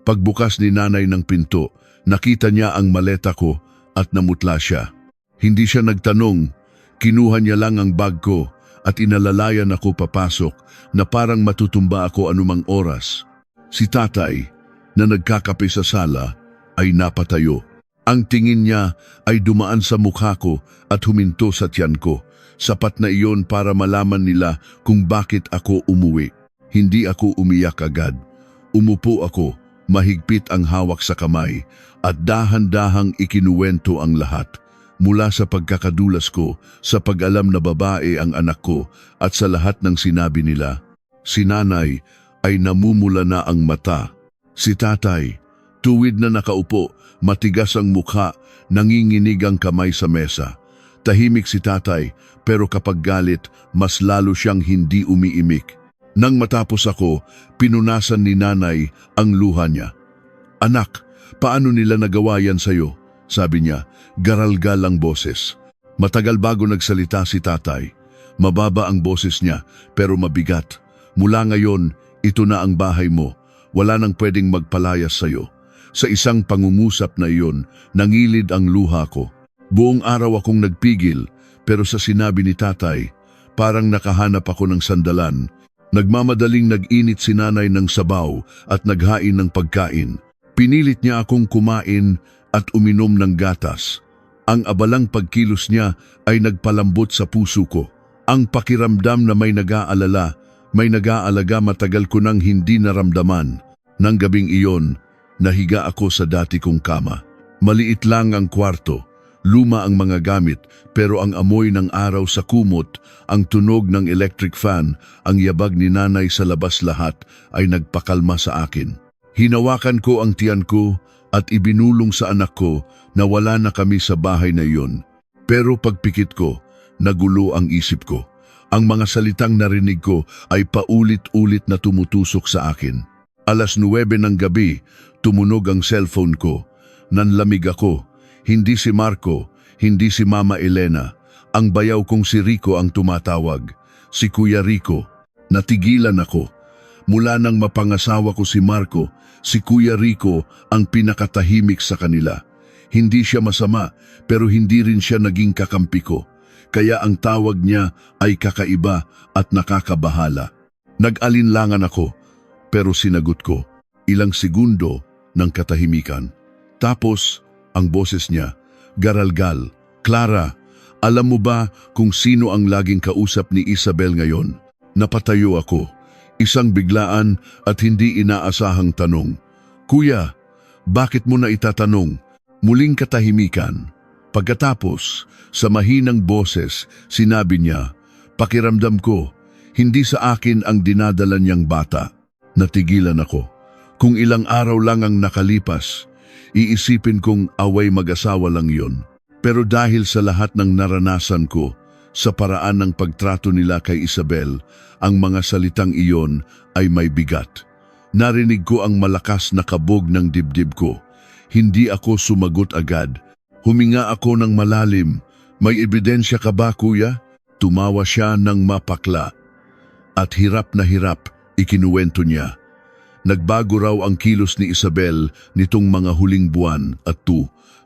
Pagbukas ni nanay ng pinto, nakita niya ang maleta ko at namutla siya. Hindi siya nagtanong, kinuha niya lang ang bag ko at inalalayan ako papasok na parang matutumba ako anumang oras. Si tatay, na nagkakape sa sala, ay napatayo. Ang tingin niya ay dumaan sa mukha ko at huminto sa tiyan ko. Sapat na iyon para malaman nila kung bakit ako umuwi. Hindi ako umiyak agad. Umupo ako, mahigpit ang hawak sa kamay, at dahan-dahang ikinuwento ang lahat. Mula sa pagkakadulas ko, sa pag-alam na babae ang anak ko, at sa lahat ng sinabi nila. Si nanay ay namumula na ang mata. Si tatay, tuwid na nakaupo, matigas ang mukha, nanginginig ang kamay sa mesa. Tahimik si tatay, pero kapag galit, mas lalo siyang hindi umiimik. Nang matapos ako, pinunasan ni nanay ang luha niya. Anak, paano nila nagawa yan sa'yo? Sabi niya, garalgal ang boses. Matagal bago nagsalita si tatay. Mababa ang boses niya, pero mabigat. Mula ngayon, ito na ang bahay mo. Wala nang pwedeng magpalayas sa'yo. Sa isang pangungusap na iyon, nangilid ang luha ko. Buong araw akong nagpigil, pero sa sinabi ni tatay, parang nakahanap ako ng sandalan. Nagmamadaling nag-init si nanay ng sabaw at naghain ng pagkain. Pinilit niya akong kumain at uminom ng gatas. Ang abalang pagkilos niya ay nagpalambot sa puso ko. Ang pakiramdam na may nag-aalala, may nag-aalaga matagal ko nang hindi naramdaman. Nang gabing iyon, nahiga ako sa dati kong kama. Maliit lang ang kwarto, luma ang mga gamit, pero ang amoy ng araw sa kumot, ang tunog ng electric fan, ang yabag ni nanay sa labas lahat ay nagpakalma sa akin. Hinawakan ko ang tiyan ko at ibinulong sa anak ko na wala na kami sa bahay na iyon. Pero pagpikit ko, nagulo ang isip ko. Ang mga salitang narinig ko ay paulit-ulit na tumutusok sa akin. 9:00 ng gabi, tumunog ang cellphone ko. Nanlamig ako. Hindi si Marco, hindi si Mama Elena. Ang bayaw kong si Rico ang tumatawag. Si Kuya Rico. Natigilan ako. Mula nang mapangasawa ko si Marco, si Kuya Rico ang pinakatahimik sa kanila. Hindi siya masama, pero hindi rin siya naging kakampi ko. Kaya ang tawag niya ay kakaiba at nakakabahala. Nag-alinlangan ako, pero sinagot ko. Ilang segundo ng katahimikan. Tapos, ang boses niya, garalgal, Clara, alam mo ba kung sino ang laging kausap ni Isabel ngayon? Napatayo ako. Isang biglaan at hindi inaasahang tanong. Kuya, bakit mo na itatanong? Muling katahimikan. Pagkatapos, sa mahinang boses, sinabi niya, pakiramdam ko, hindi sa akin ang dinadala niyang bata. Natigilan ako. Kung ilang araw lang ang nakalipas, iisipin kong away mag-asawa lang yon. Pero dahil sa lahat ng naranasan ko, sa paraan ng pagtrato nila kay Isabel, ang mga salitang iyon ay may bigat. Narinig ko ang malakas na kabog ng dibdib ko. Hindi ako sumagot agad. Huminga ako ng malalim. May ebidensya ka ba, kuya? Tumawa siya ng mapakla. At hirap na hirap, ikinuwento niya. Nagbago raw ang kilos ni Isabel nitong mga huling buwan at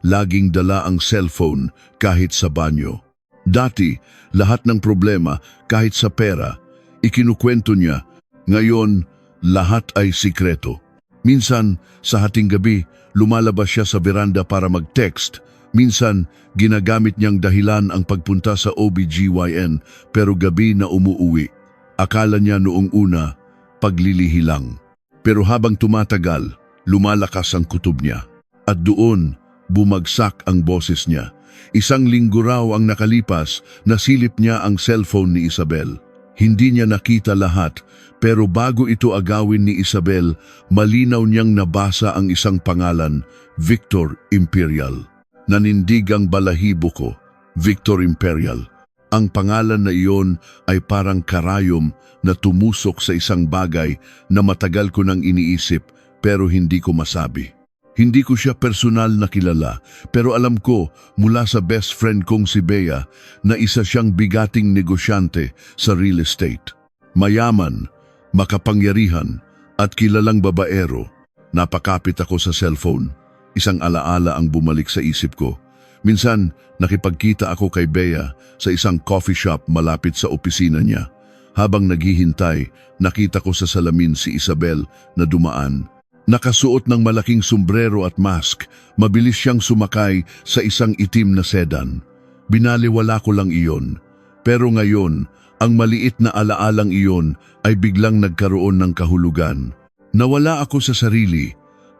laging dala ang cellphone kahit sa banyo. Dati, lahat ng problema, kahit sa pera, ikinukwento niya. Ngayon, lahat ay sikreto. Minsan, sa hating gabi, lumalabas siya sa veranda para mag-text. Minsan, ginagamit niyang dahilan ang pagpunta sa OBGYN pero gabi na umuuwi. Akala niya noong una, paglilihi lang. Pero habang tumatagal, lumalakas ang kutob niya. At doon, bumagsak ang boses niya. Isang linggo raw ang nakalipas, nasilip niya ang cellphone ni Isabel. Hindi niya nakita lahat, pero bago ito agawin ni Isabel, malinaw niyang nabasa ang isang pangalan, Victor Imperial. Nanindig ang balahibo ko, Victor Imperial. Ang pangalan na iyon ay parang karayom na tumusok sa isang bagay na matagal ko nang iniisip pero hindi ko masabi. Hindi ko siya personal na kilala, pero alam ko mula sa best friend kong si Bea na isa siyang bigating negosyante sa real estate. Mayaman, makapangyarihan, at kilalang babaero. Napakapit ako sa cellphone. Isang alaala ang bumalik sa isip ko. Minsan, nakipagkita ako kay Bea sa isang coffee shop malapit sa opisina niya. Habang naghihintay, nakita ko sa salamin si Isabel na dumaan. Nakasuot ng malaking sombrero at mask, mabilis siyang sumakay sa isang itim na sedan. Binaliwala ko lang iyon. Pero ngayon, ang maliit na alaalang iyon ay biglang nagkaroon ng kahulugan. Nawala ako sa sarili.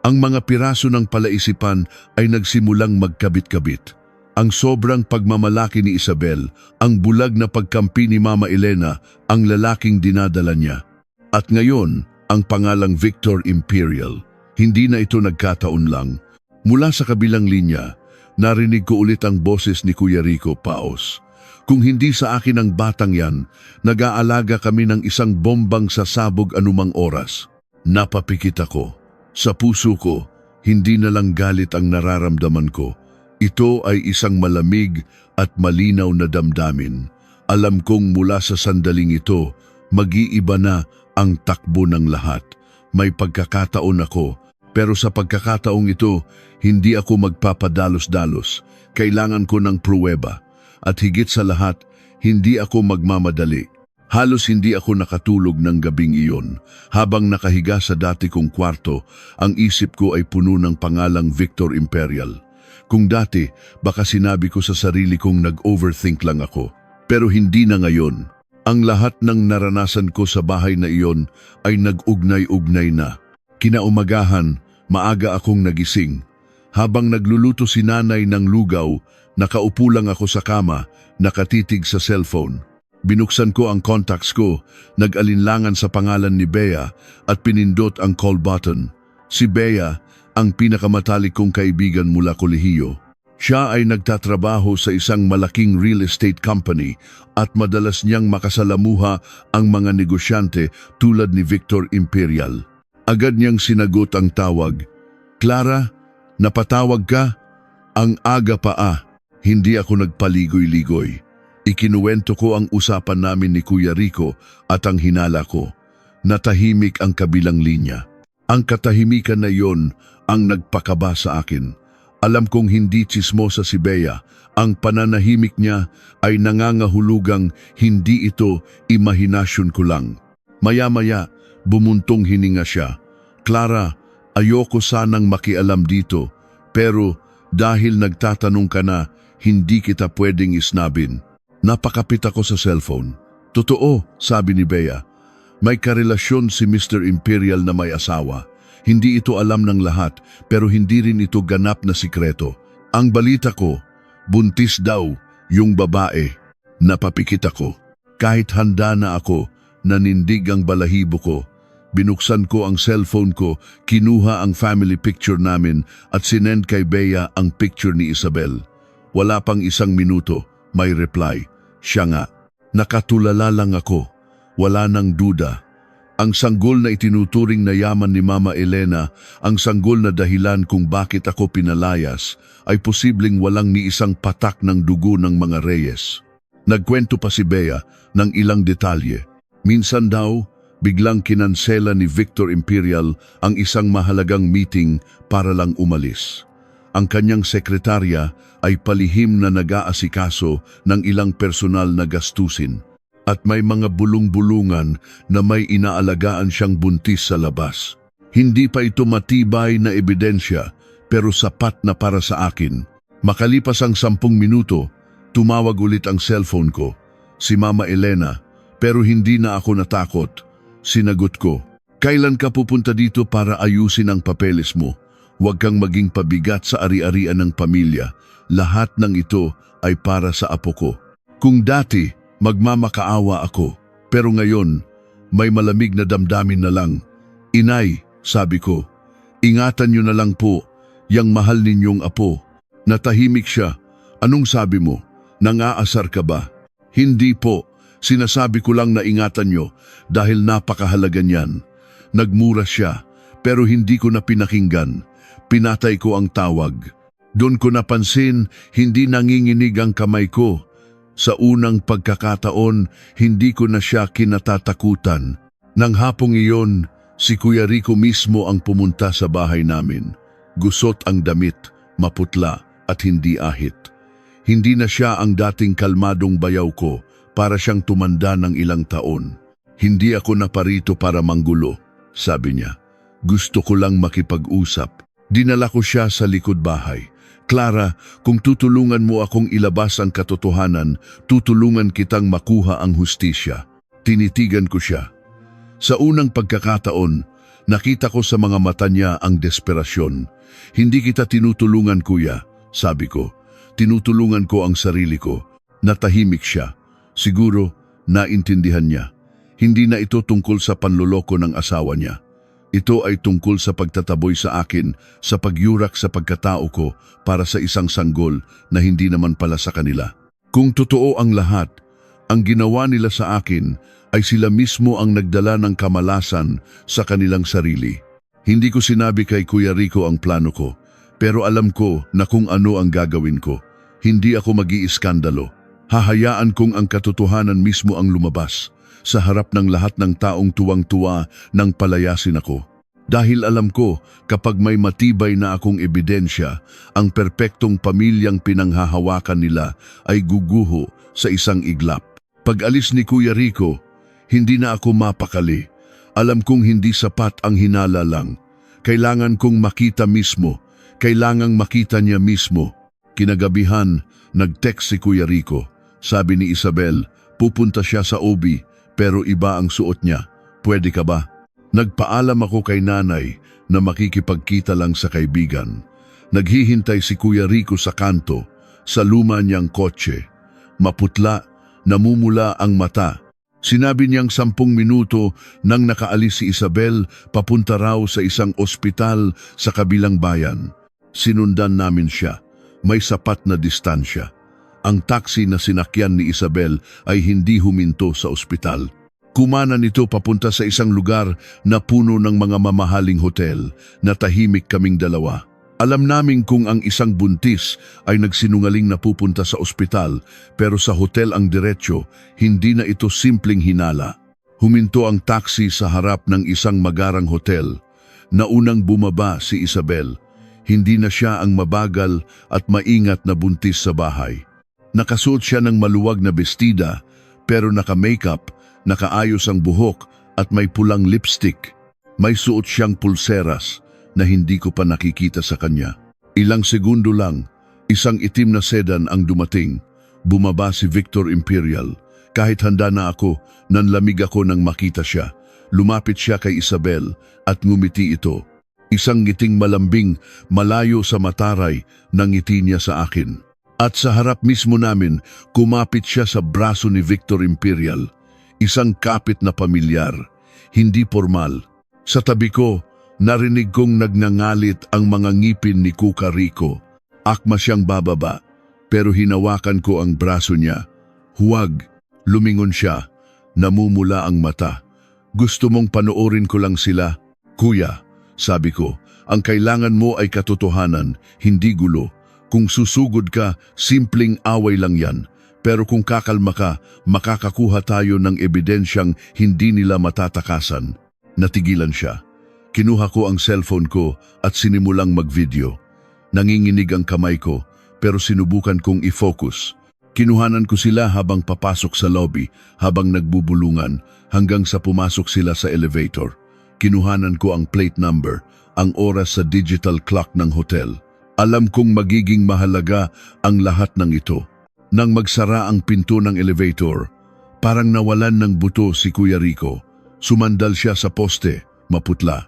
Ang mga piraso ng palaisipan ay nagsimulang magkabit-kabit. Ang sobrang pagmamalaki ni Isabel, ang bulag na pagkampi ni Mama Elena, ang lalaking dinadala niya. At ngayon, ang pangalang Victor Imperial. Hindi na ito nagkataon lang. Mula sa kabilang linya, narinig ko ulit ang boses ni Kuya Rico Paos. Kung hindi sa akin ang batang yan, nag-aalaga kami ng isang bombang sasabog anumang oras. Napapikit ako. Sa puso ko, hindi na lang galit ang nararamdaman ko. Ito ay isang malamig at malinaw na damdamin. Alam kong mula sa sandaling ito, mag-iiba na ang takbo ng lahat. May pagkakataon ako, pero sa pagkakataong ito, hindi ako magpapadalos-dalos. Kailangan ko ng pruweba. At higit sa lahat, hindi ako magmamadali. Halos hindi ako nakatulog ng gabing iyon. Habang nakahiga sa dati kong kwarto, ang isip ko ay puno ng pangalang Victor Imperial. Kung dati, baka sinabi ko sa sarili kong nag-overthink lang ako. Pero hindi na ngayon. Ang lahat ng naranasan ko sa bahay na iyon ay nag-ugnay-ugnay na. Kinaumagahan, maaga akong nagising. Habang nagluluto si nanay ng lugaw, nakaupo lang ako sa kama, nakatitig sa cellphone. Binuksan ko ang contacts ko, nag-alinlangan sa pangalan ni Bea at pinindot ang call button. Si Bea, ang pinakamatalik kong kaibigan mula kolehiyo. Siya ay nagtatrabaho sa isang malaking real estate company at madalas niyang makasalamuha ang mga negosyante tulad ni Victor Imperial. Agad niyang sinagot ang tawag. "Clara, napatawag ka?" Ang aga pa Hindi ako nagpaligoy-ligoy. Ikinuwento ko ang usapan namin ni Kuya Rico at ang hinala ko. Natahimik ang kabilang linya. Ang katahimikan na yon ang nagpakaba sa akin. Alam kong hindi tsismosa si Bea. Ang pananahimik niya ay nangangahulugang hindi ito imahinasyon ko lang. Maya-maya, bumuntong hininga siya. "Clara, ayoko sanang makialam dito, pero dahil nagtatanong ka na, hindi kita pwedeng isnabin." Napakapit ako sa cellphone. "Totoo," sabi ni Bea. "May karelasyon si Mr. Imperial na may asawa. Hindi ito alam ng lahat, pero hindi rin ito ganap na sikreto. Ang balita ko, buntis daw yung babae." Napapikit ako. Kahit handa na ako, nanindig ang balahibo ko. Binuksan ko ang cellphone ko, kinuha ang family picture namin at sinend kay Bea ang picture ni Isabel. Wala pang 1 minuto, may reply. Siya nga. Nakatulala lang ako. Wala nang duda. Ang sanggol na itinuturing na yaman ni Mama Elena, ang sanggol na dahilan kung bakit ako pinalayas, ay posibleng walang ni isang patak ng dugo ng mga Reyes. Nagkwento pa si Bea ng ilang detalye. Minsan daw, biglang kinansela ni Victor Imperial ang isang mahalagang meeting para lang umalis. Ang kanyang sekretarya ay palihim na nag-aasikaso ng ilang personal na gastusin. At may mga bulong-bulungan na may inaalagaan siyang buntis sa labas. Hindi pa ito matibay na ebidensya, pero sapat na para sa akin. Makalipas ang 10 minuto, tumawag ulit ang cellphone ko. Si Mama Elena, pero hindi na ako natakot. Sinagot ko, "Kailan ka pupunta dito para ayusin ang papeles mo? Huwag kang maging pabigat sa ari-arian ng pamilya. Lahat ng ito ay para sa apo ko." Kung dati, magmamakaawa ako, pero ngayon, may malamig na damdamin na lang. "Inay," sabi ko, "ingatan niyo na lang po, yang mahal ninyong apo." Natahimik siya. "Anong sabi mo? Nangaasar ka ba?" "Hindi po, sinasabi ko lang na ingatan niyo dahil napakahalaga niyan." Nagmura siya, pero hindi ko na pinakinggan. Pinatay ko ang tawag. Doon ko napansin, hindi nanginginig ang kamay ko. Sa unang pagkakataon, hindi ko na siya kinatatakutan. Nang hapong iyon, si Kuya Rico mismo ang pumunta sa bahay namin. Gusot ang damit, maputla at hindi ahit. Hindi na siya ang dating kalmadong bayaw ko, para siyang tumanda ng ilang taon. "Hindi ako naparito para manggulo," sabi niya. "Gusto ko lang makipag-usap." Dinala ko siya sa likod bahay. "Clara, kung tutulungan mo akong ilabas ang katotohanan, tutulungan kitang makuha ang hustisya." Tinitigan ko siya. Sa unang pagkakataon, nakita ko sa mga mata niya ang desperasyon. "Hindi kita tinutulungan, kuya," sabi ko. "Tinutulungan ko ang sarili ko." Natahimik siya. Siguro, naintindihan niya. Hindi na ito tungkol sa panloloko ng asawa niya. Ito ay tungkol sa pagtataboy sa akin, sa pagyurak sa pagkatao ko para sa isang sanggol na hindi naman pala sa kanila. Kung totoo ang lahat, ang ginawa nila sa akin ay sila mismo ang nagdala ng kamalasan sa kanilang sarili. Hindi ko sinabi kay Kuya Rico ang plano ko, pero alam ko na kung ano ang gagawin ko. Hindi ako mag-iiskandalo. Hahayaan kong ang katotohanan mismo ang lumabas, sa harap ng lahat ng taong tuwang-tuwa nang palayasin ako. Dahil alam ko, kapag may matibay na akong ebidensya, ang perpektong pamilyang pinanghahawakan nila ay guguho sa isang iglap. Pag-alis ni Kuya Rico, hindi na ako mapakali. Alam kong hindi sapat ang hinala lang. Kailangan kong makita mismo. Kailangang makita niya mismo. Kinagabihan, nag-text si Kuya Rico. Sabi ni Isabel, pupunta siya sa OB, pero iba ang suot niya. Pwede ka ba? Nagpaalam ako kay nanay na makikipagkita lang sa kaibigan. Naghihintay si Kuya Rico sa kanto, sa luma niyang kotse. Maputla, namumula ang mata. Sinabi niyang 10 minuto nang nakaalis si Isabel papunta raw sa isang ospital sa kabilang bayan. Sinundan namin siya. May sapat na distansya. Ang taxi na sinakyan ni Isabel ay hindi huminto sa ospital. Kumana nito papunta sa isang lugar na puno ng mga mamahaling hotel na tahimik kaming dalawa. Alam namin kung ang isang buntis ay nagsinungaling na pupunta sa ospital pero sa hotel ang diretsyo, hindi na ito simpleng hinala. Huminto ang taxi sa harap ng isang magarang hotel. Naunang bumaba si Isabel. Hindi na siya ang mabagal at maingat na buntis sa bahay. Nakasuot siya ng maluwag na bestida pero naka-makeup, nakaayos ang buhok at may pulang lipstick. May suot siyang pulseras na hindi ko pa nakikita sa kanya. Ilang segundo lang, isang itim na sedan ang dumating. Bumaba si Victor Imperial. Kahit handa na ako, nanlamig ako nang makita siya. Lumapit siya kay Isabel at ngumiti ito. Isang ngiting malambing, malayo sa mataray na ngiti niya sa akin. At sa harap mismo namin, kumapit siya sa braso ni Victor Imperial. Isang kapit na pamilyar, hindi formal. Sa tabi ko, narinig kong nagngangalit ang mga ngipin ni Kuka Rico. Akma siyang bababa, pero hinawakan ko ang braso niya. Huwag, lumingon siya. Namumula ang mata. Gusto mong panoorin ko lang sila? Kuya, sabi ko, ang kailangan mo ay katotohanan, hindi gulo. Kung susugod ka, simpleng away lang yan. Pero kung kakalma ka, makakakuha tayo ng ebidensyang hindi nila matatakasan. Natigilan siya. Kinuha ko ang cellphone ko at sinimulang mag-video. Nanginginig ang kamay ko, pero sinubukan kong i-focus. Kinuhanan ko sila habang papasok sa lobby, habang nagbubulungan, hanggang sa pumasok sila sa elevator. Kinuhanan ko ang plate number, ang oras sa digital clock ng hotel. Alam kong magiging mahalaga ang lahat ng ito. Nang magsara ang pinto ng elevator, parang nawalan ng buto si Kuya Rico. Sumandal siya sa poste, maputla.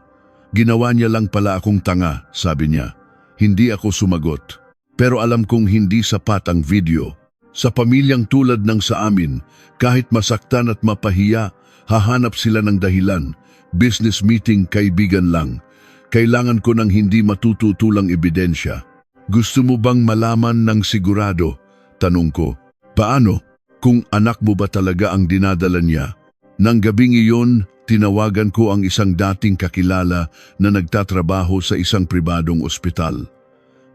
Ginawa niya lang pala akong tanga, sabi niya. Hindi ako sumagot. Pero alam kong hindi sapat ang video. Sa pamilyang tulad ng sa amin, kahit masaktan at mapahiya, hahanap sila ng dahilan. Business meeting, kaibigan lang. Kailangan ko ng hindi matututulang ebidensya. Gusto mo bang malaman ng sigurado? Tanong ko. Paano? Kung anak mo ba talaga ang dinadala niya? Nang gabing iyon, tinawagan ko ang isang dating kakilala na nagtatrabaho sa isang pribadong ospital.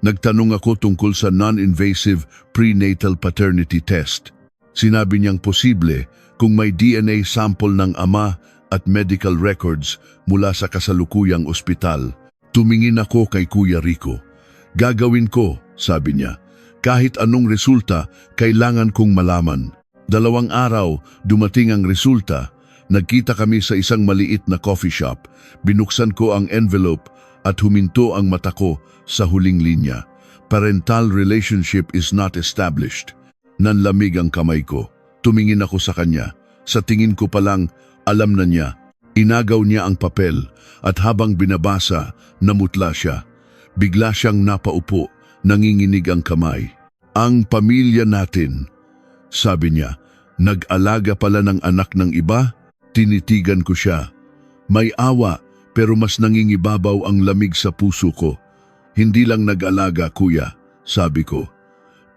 Nagtanong ako tungkol sa non-invasive prenatal paternity test. Sinabi niyang posible kung may DNA sample ng ama at medical records mula sa kasalukuyang ospital. Tumingin ako kay Kuya Rico. Gagawin ko, sabi niya. Kahit anong resulta, kailangan kong malaman. 2 araw, dumating ang resulta. Nagkita kami sa isang maliit na coffee shop. Binuksan ko ang envelope at huminto ang mata ko sa huling linya. Parental relationship is not established. Nanlamig ang kamay ko. Tumingin ako sa kanya. Sa tingin ko pa lang, alam na niya. Inagaw niya ang papel at habang binabasa, namutla siya. Bigla siyang napaupo, nanginginig ang kamay. Ang pamilya natin, sabi niya, nag-alaga pala ng anak ng iba? Tinitigan ko siya. May awa pero mas nangingibabaw ang lamig sa puso ko. Hindi lang nag-alaga, kuya, sabi ko.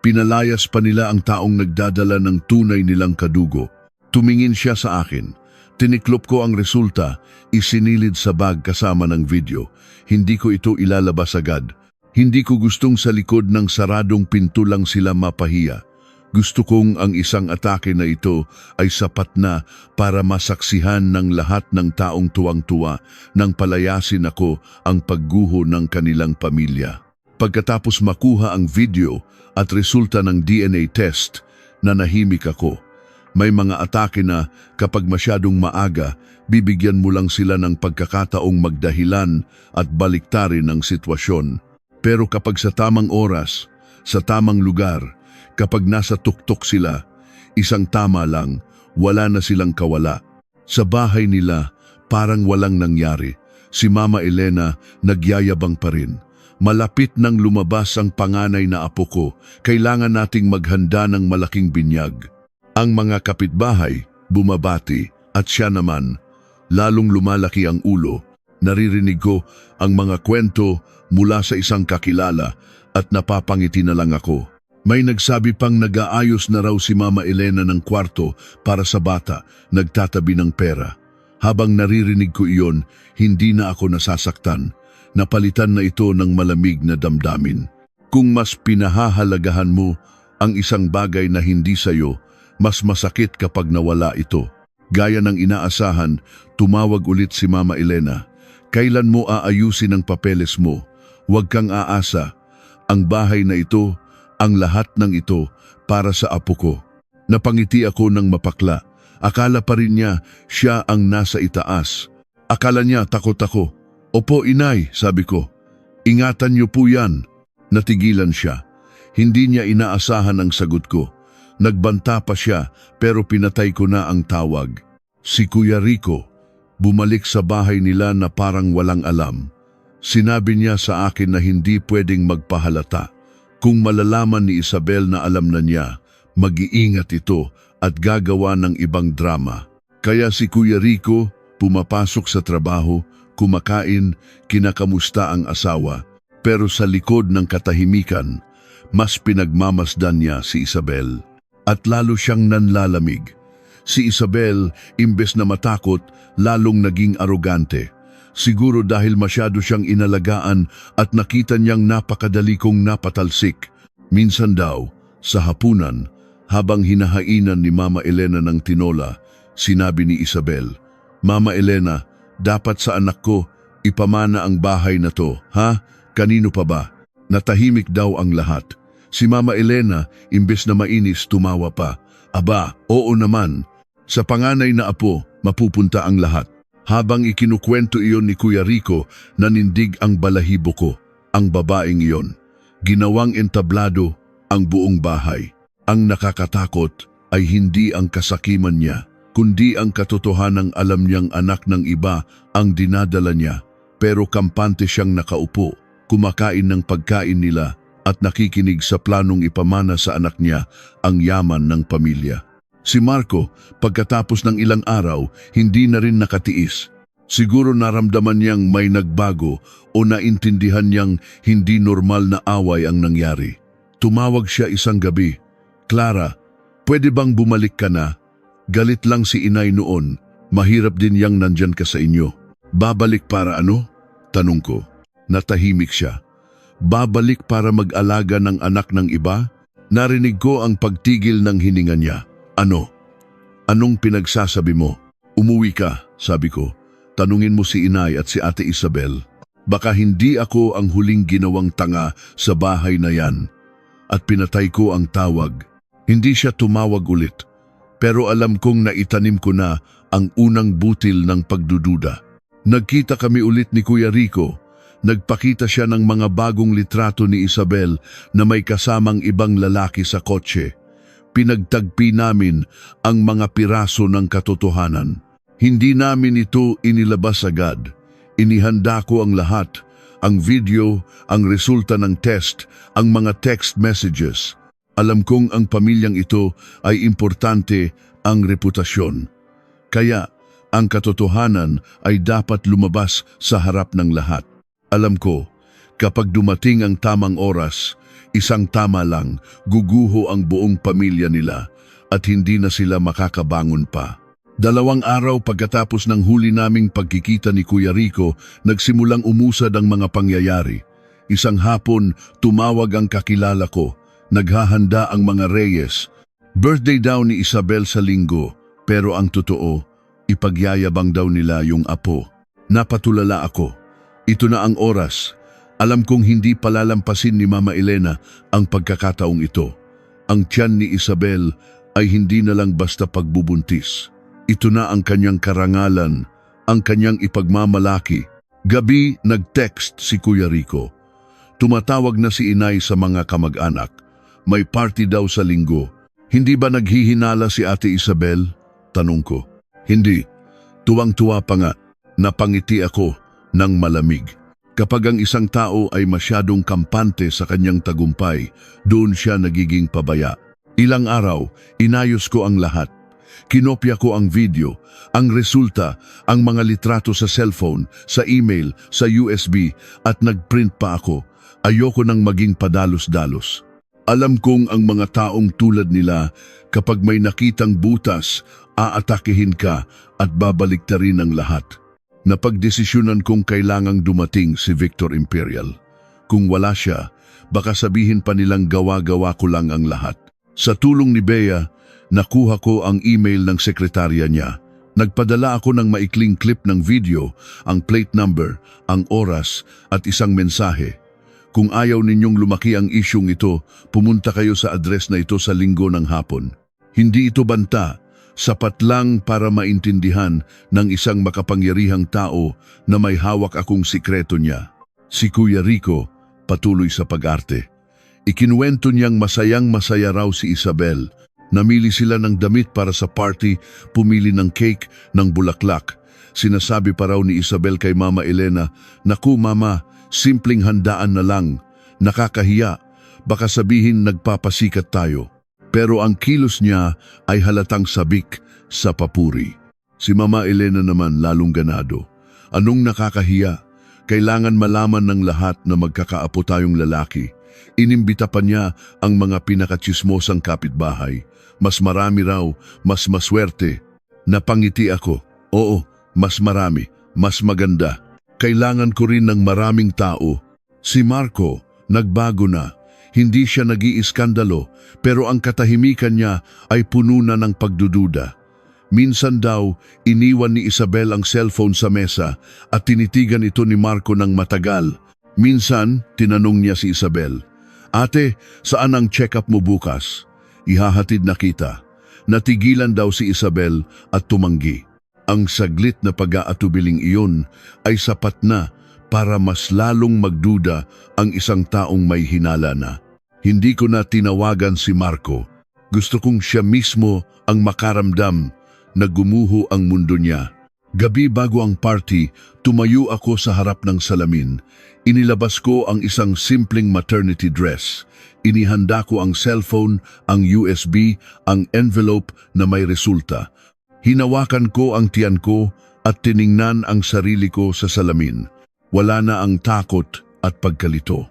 Pinalayas pa nila ang taong nagdadala ng tunay nilang kadugo. Tumingin siya sa akin. Tiniklop ko ang resulta, isinilid sa bag kasama ng video. Hindi ko ito ilalabas agad. Hindi ko gustong sa likod ng saradong pinto lang sila mapahiya. Gusto kong ang isang atake na ito ay sapat na para masaksihan ng lahat ng taong tuwang-tuwa nang palayasin ako ang pagguho ng kanilang pamilya. Pagkatapos makuha ang video at resulta ng DNA test, nanahimik ako. May mga atake na kapag masyadong maaga, bibigyan mo lang sila ng pagkakataong magdahilan at baliktarin ang sitwasyon. Pero kapag sa tamang oras, sa tamang lugar, kapag nasa tuktok sila, isang tama lang, wala na silang kawala. Sa bahay nila, parang walang nangyari. Si Mama Elena nagyayabang pa rin. Malapit nang lumabas ang panganay na apo ko, kailangan nating maghanda ng malaking binyag. Ang mga kapitbahay, bumabati at siya naman, lalong lumalaki ang ulo. Naririnig ko ang mga kwento mula sa isang kakilala at napapangiti na lang ako. May nagsabi pang nag-aayos na raw si Mama Elena ng kwarto para sa bata, nagtatabi ng pera. Habang naririnig ko iyon, hindi na ako nasasaktan. Napalitan na ito ng malamig na damdamin. Kung mas pinahahalagahan mo ang isang bagay na hindi sayo, mas masakit kapag nawala ito. Gaya ng inaasahan, tumawag ulit si Mama Elena. Kailan mo aayusin ang papeles mo? Huwag kang aasa. Ang bahay na ito, ang lahat ng ito, para sa apo ko. Napangiti ako ng mapakla. Akala pa rin niya siya ang nasa itaas. Akala niya takot ako. Opo, inay, sabi ko. Ingatan niyo po yan. Natigilan siya. Hindi niya inaasahan ang sagot ko. Nagbanta pa siya pero pinatay ko na ang tawag. Si Kuya Rico, bumalik sa bahay nila na parang walang alam. Sinabi niya sa akin na hindi pwedeng magpahalata. Kung malalaman ni Isabel na alam na niya, mag-iingat ito at gagawa ng ibang drama. Kaya si Kuya Rico pumapasok sa trabaho, kumakain, kinakamusta ang asawa. Pero sa likod ng katahimikan, mas pinagmamasdan niya si Isabel. At lalo siyang nanlalamig. Si Isabel, imbes na matakot, lalong naging arogante. Siguro dahil masyado siyang inalagaan at nakita niyang napakadali kong napatalsik. Minsan daw, sa hapunan, habang hinahainan ni Mama Elena ng tinola, sinabi ni Isabel, Mama Elena, dapat sa anak ko, ipamana ang bahay na to, ha? Kanino pa ba? Natahimik daw ang lahat. Si Mama Elena, imbes na mainis, tumawa pa. Aba, oo naman. Sa panganay na apo, mapupunta ang lahat. Habang ikinukwento iyon ni Kuya Rico, nanindig ang balahibo ko. Ang babaeng iyon. Ginawang entablado ang buong bahay. Ang nakakatakot ay hindi ang kasakiman niya, kundi ang katotohanang alam niyang anak ng iba ang dinadala niya. Pero kampante siyang nakaupo, kumakain ng pagkain nila at nakikinig sa planong ipamana sa anak niya ang yaman ng pamilya. Si Marco, pagkatapos ng ilang araw, hindi na rin nakatiis. Siguro naramdaman niyang may nagbago o naintindihan niyang hindi normal na away ang nangyari. Tumawag siya isang gabi. Clara, pwede bang bumalik ka na? Galit lang si inay noon. Mahirap din yang nandyan ka sa inyo. Babalik para ano? Tanong ko. Natahimik siya. Babalik para mag-alaga ng anak ng iba? Narinig ko ang pagtigil ng hininga niya. Ano? Anong pinagsasabi mo? Umuwi ka, sabi ko. Tanungin mo si inay at si ate Isabel. Baka hindi ako ang huling ginawang tanga sa bahay na yan. At pinatay ko ang tawag. Hindi siya tumawag ulit. Pero alam kong naitanim ko na ang unang butil ng pagdududa. Nagkita kami ulit ni Kuya Rico. Nagpakita siya ng mga bagong litrato ni Isabel na may kasamang ibang lalaki sa kotse. Pinagtagpi namin ang mga piraso ng katotohanan. Hindi namin ito inilabas agad. Inihanda ko ang lahat, ang video, ang resulta ng test, ang mga text messages. Alam kong ang pamilyang ito ay importante ang reputasyon. Kaya ang katotohanan ay dapat lumabas sa harap ng lahat. Alam ko, kapag dumating ang tamang oras, isang tama lang, guguho ang buong pamilya nila at hindi na sila makakabangon pa. 2 araw pagkatapos ng huli naming pagkikita ni Kuya Rico, nagsimulang umusad ang mga pangyayari. Isang hapon, tumawag ang kakilala ko. Naghahanda ang mga Reyes. Birthday daw ni Isabel sa linggo, pero ang totoo, ipagyayabang daw nila yung apo. Napatulala ako. Ito na ang oras. Alam kong hindi palalampasin ni Mama Elena ang pagkakataong ito. Ang tiyan ni Isabel ay hindi na lang basta pagbubuntis. Ito na ang kanyang karangalan, ang kanyang ipagmamalaki. Gabi nag-text si Kuya Rico. Tumatawag na si inay sa mga kamag-anak. May party daw sa linggo. Hindi ba naghihinala si ate Isabel? Tanong ko. Hindi. Tuwang-tuwa pa nga. Napangiti ako ng malamig. Kapag ang isang tao ay masyadong kampante sa kanyang tagumpay, doon siya nagiging pabaya. Ilang araw, inayos ko ang lahat. Kinopya ko ang video, ang resulta, ang mga litrato sa cellphone, sa email, sa USB at nagprint pa ako. Ayoko nang maging padalos-dalos. Alam kong ang mga taong tulad nila, kapag may nakitang butas, aatakihin ka at babaliktarin ang lahat. Napagdesisyonan kong kailangang dumating si Victor Imperial. Kung wala siya, baka sabihin pa nilang gawa-gawa ko lang ang lahat. Sa tulong ni Bea, nakuha ko ang email ng sekretarya niya. Nagpadala ako ng maikling clip ng video, ang plate number, ang oras at isang mensahe. Kung ayaw ninyong lumaki ang isyung ito, pumunta kayo sa address na ito sa linggo ng hapon. Hindi ito banta, sapat lang para maintindihan ng isang makapangyarihang tao na may hawak akong sikreto niya. Si Kuya Rico, patuloy sa pag-arte. Ikinuwento niyang masayang-masaya raw si Isabel. Namili sila ng damit para sa party, pumili ng cake, ng bulaklak. Sinasabi pa raw ni Isabel kay Mama Elena, "Naku Mama, simpleng handaan na lang. Nakakahiya, baka sabihin nagpapasikat tayo." Pero ang kilos niya ay halatang sabik sa papuri. Si Mama Elena naman lalong ganado. Anong nakakahiya? Kailangan malaman ng lahat na magkakaapo tayong lalaki. Inimbita pa niya ang mga pinakatsismosang kapitbahay. Mas marami raw, mas maswerte. Napangiti ako. Oo, mas marami, mas maganda. Kailangan ko rin ng maraming tao. Si Marco, nagbago na. Hindi siya nag-iiskandalo, pero ang katahimikan niya ay puno na ng pagdududa. Minsan daw, iniwan ni Isabel ang cellphone sa mesa at tinitigan ito ni Marco ng matagal. Minsan, tinanong niya si Isabel, "Ate, saan ang check-up mo bukas?" Ihahatid na kita. Natigilan daw si Isabel at tumanggi. Ang saglit na pag-aatubiling iyon ay sapat na para mas lalong magduda ang isang taong may hinala na. Hindi ko na tinawagan si Marco. Gusto kong siya mismo ang makaramdam na gumuho ang mundo niya. Gabi bago ang party, tumayo ako sa harap ng salamin. Inilabas ko ang isang simpleng maternity dress. Inihanda ko ang cellphone, ang USB, ang envelope na may resulta. Hinawakan ko ang tiyan ko at tiningnan ang sarili ko sa salamin. Wala na ang takot at pagkalito.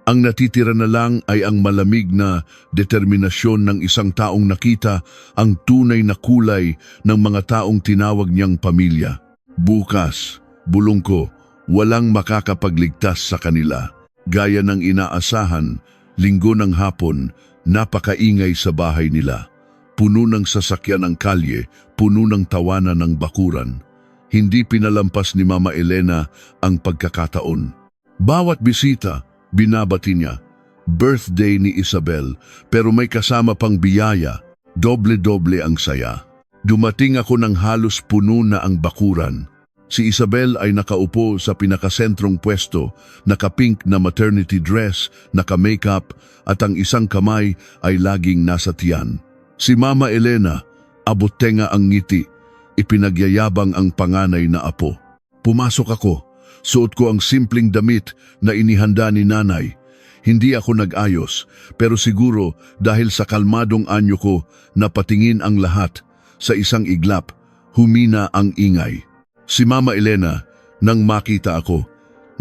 Ang natitira na lang ay ang malamig na determinasyon ng isang taong nakita ang tunay na kulay ng mga taong tinawag niyang pamilya. Bukas, bulong ko, walang makakapagligtas sa kanila. Gaya ng inaasahan, linggo ng hapon, napakaingay sa bahay nila. Puno ng sasakyan ang kalye, puno ng tawanan ng bakuran. Hindi pinalampas ni Mama Elena ang pagkakataon. Bawat bisita, binabati niya. Birthday ni Isabel, pero may kasama pang biyaya. Doble-doble ang saya. Dumating ako ng halos puno na ang bakuran. Si Isabel ay nakaupo sa pinakasentrong pwesto, naka-pink na maternity dress, naka-makeup, at ang isang kamay ay laging nasa tiyan. Si Mama Elena, abot tenga ang ngiti, ipinagyayabang ang panganay na apo. Pumasok ako, suot ko ang simpleng damit na inihanda ni nanay. Hindi ako nag-ayos, pero siguro dahil sa kalmadong anyo ko, napatingin ang lahat. Sa isang iglap, humina ang ingay. Si Mama Elena, nang makita ako,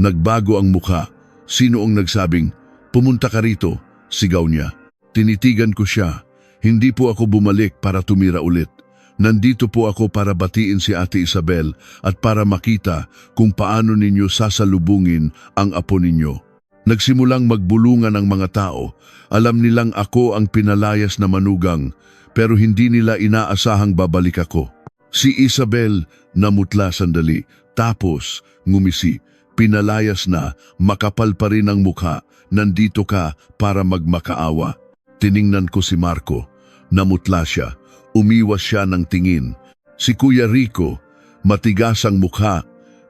nagbago ang mukha. Sino ang nagsabing, "Pumunta ka rito," sigaw niya. Tinitigan ko siya. Hindi po ako bumalik para tumira ulit. Nandito po ako para batiin si Ate Isabel at para makita kung paano ninyo sasalubungin ang apo ninyo. Nagsimulang magbulungan ang mga tao. Alam nilang ako ang pinalayas na manugang, pero hindi nila inaasahang babalik ako. Si Isabel namutla sandali, tapos ngumisi. Pinalayas na, makapal pa rin ang mukha. Nandito ka para magmakaawa. Tiningnan ko si Marco. Namutla siya. Umiwas siya ng tingin. Si Kuya Rico, matigas ang mukha,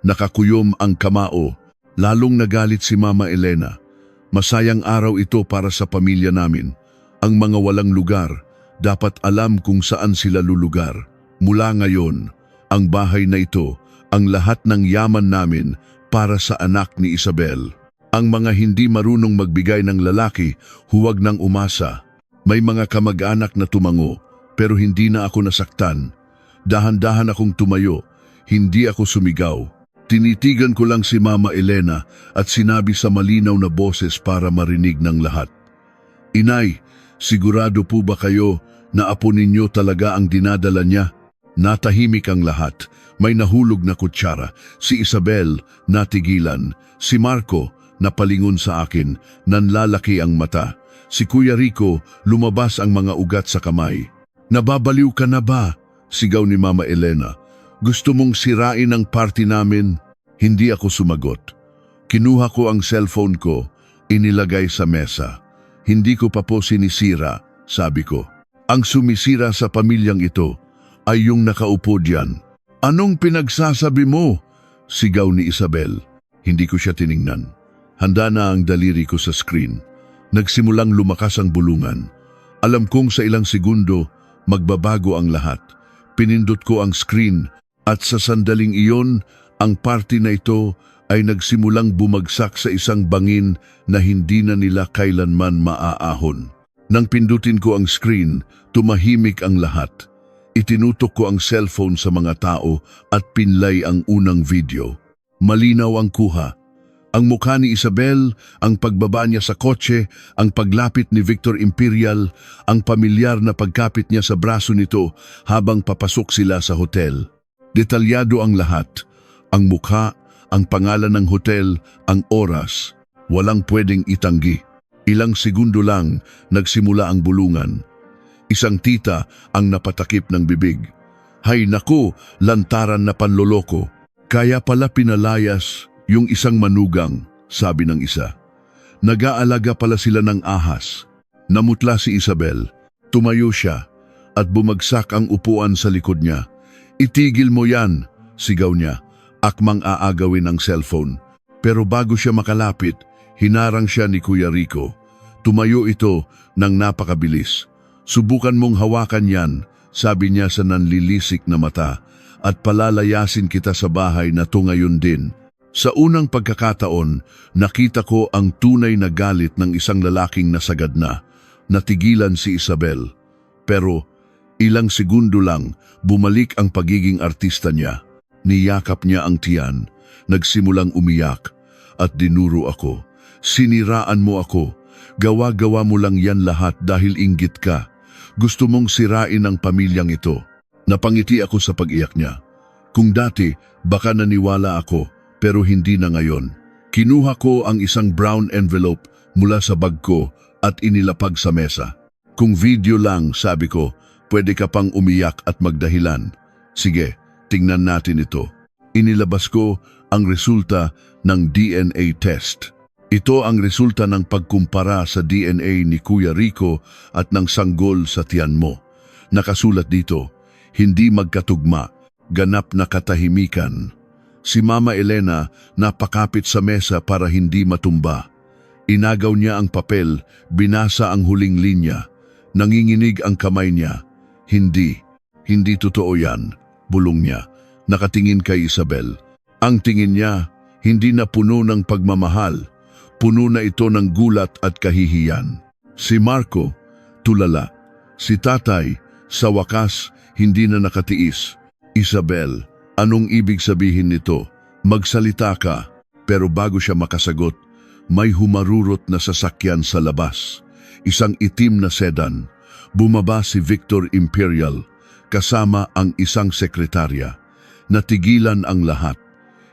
nakakuyom ang kamao. Lalong nagalit si Mama Elena. Masayang araw ito para sa pamilya namin. Ang mga walang lugar, dapat alam kung saan sila lulugar. Mula ngayon, ang bahay na ito, ang lahat ng yaman namin para sa anak ni Isabel. Ang mga hindi marunong magbigay ng lalaki, huwag nang umasa. May mga kamag-anak na tumango. Pero hindi na ako nasaktan. Dahan-dahan akong tumayo, hindi ako sumigaw. Tinitigan ko lang si Mama Elena at sinabi sa malinaw na boses para marinig ng lahat. Inay, sigurado po ba kayo na apo ninyo talaga ang dinadala niya? Natahimik ang lahat. May nahulog na kutsara. Si Isabel, natigilan. Si Marco, napalingon sa akin. Nanlalaki ang mata. Si Kuya Rico, lumabas ang mga ugat sa kamay. Nababaliw ka na ba? Sigaw ni Mama Elena. Gusto mong sirain ang party namin? Hindi ako sumagot. Kinuha ko ang cellphone ko, inilagay sa mesa. Hindi ko pa po sinisira, sabi ko. Ang sumisira sa pamilyang ito ay yung nakaupo diyan. Anong pinagsasabi mo? Sigaw ni Isabel. Hindi ko siya tiningnan. Handa na ang daliri ko sa screen. Nagsimulang lumakas ang bulungan. Alam kong sa ilang segundo, magbabago ang lahat. Pinindot ko ang screen at sa sandaling iyon, ang party na ito ay nagsimulang bumagsak sa isang bangin na hindi na nila kailanman maaahon. Nang pindutin ko ang screen, tumahimik ang lahat. Itinutok ko ang cellphone sa mga tao at pinlay ang unang video. Malinaw ang kuha. Ang mukha ni Isabel, ang pagbaba niya sa kotse, ang paglapit ni Victor Imperial, ang pamilyar na pagkapit niya sa braso nito habang papasok sila sa hotel. Detalyado ang lahat. Ang mukha, ang pangalan ng hotel, ang oras. Walang pwedeng itanggi. Ilang segundo lang, nagsimula ang bulungan. Isang tita ang napatakip ng bibig. Hay naku, lantaran na panloloko. Kaya pala pinalayas yung isang manugang, sabi ng isa. Nag-aalaga pala sila ng ahas. Namutla si Isabel. Tumayo siya at bumagsak ang upuan sa likod niya. Itigil mo yan, sigaw niya. Akmang aagawin ang cellphone. Pero bago siya makalapit, hinarang siya ni Kuya Rico. Tumayo ito ng napakabilis. Subukan mong hawakan yan, sabi niya sa nanlilisik na mata, at palalayasin kita sa bahay na to ngayon din. Sa unang pagkakataon, nakita ko ang tunay na galit ng isang lalaking nasagad na. Natigilan si Isabel. Pero ilang segundo lang, bumalik ang pagiging artista niya. Niyakap niya ang tiyan, nagsimulang umiyak, at dinuro ako. Siniraan mo ako. Gawa-gawa mo lang yan lahat dahil inggit ka. Gusto mong sirain ang pamilyang ito. Napangiti ako sa pag-iyak niya. Kung dati, baka naniwala ako, pero hindi na ngayon. Kinuha ko ang isang brown envelope mula sa bag ko at inilapag sa mesa. Kung video lang, sabi ko, pwede ka pang umiyak at magdahilan. Sige, tingnan natin ito. Inilabas ko ang resulta ng DNA test. Ito ang resulta ng pagkumpara sa DNA ni Kuya Rico at ng sanggol sa tiyan mo. Nakasulat dito, hindi magkatugma, ganap na katahimikan. Si Mama Elena napakapit sa mesa para hindi matumba. Inagaw niya ang papel, binasa ang huling linya. Nanginginig ang kamay niya. Hindi totoo yan, bulong niya. Nakatingin kay Isabel. Ang tingin niya, hindi na puno ng pagmamahal. Puno na ito ng gulat at kahihiyan. Si Marco, tulala. Si tatay, sa wakas, hindi na nakatiis. Isabel, anong ibig sabihin nito? Magsalita ka. Pero bago siya makasagot, may humarurot na sasakyan sa labas. Isang itim na sedan. Bumaba si Victor Imperial, kasama ang isang sekretarya. Natigilan ang lahat.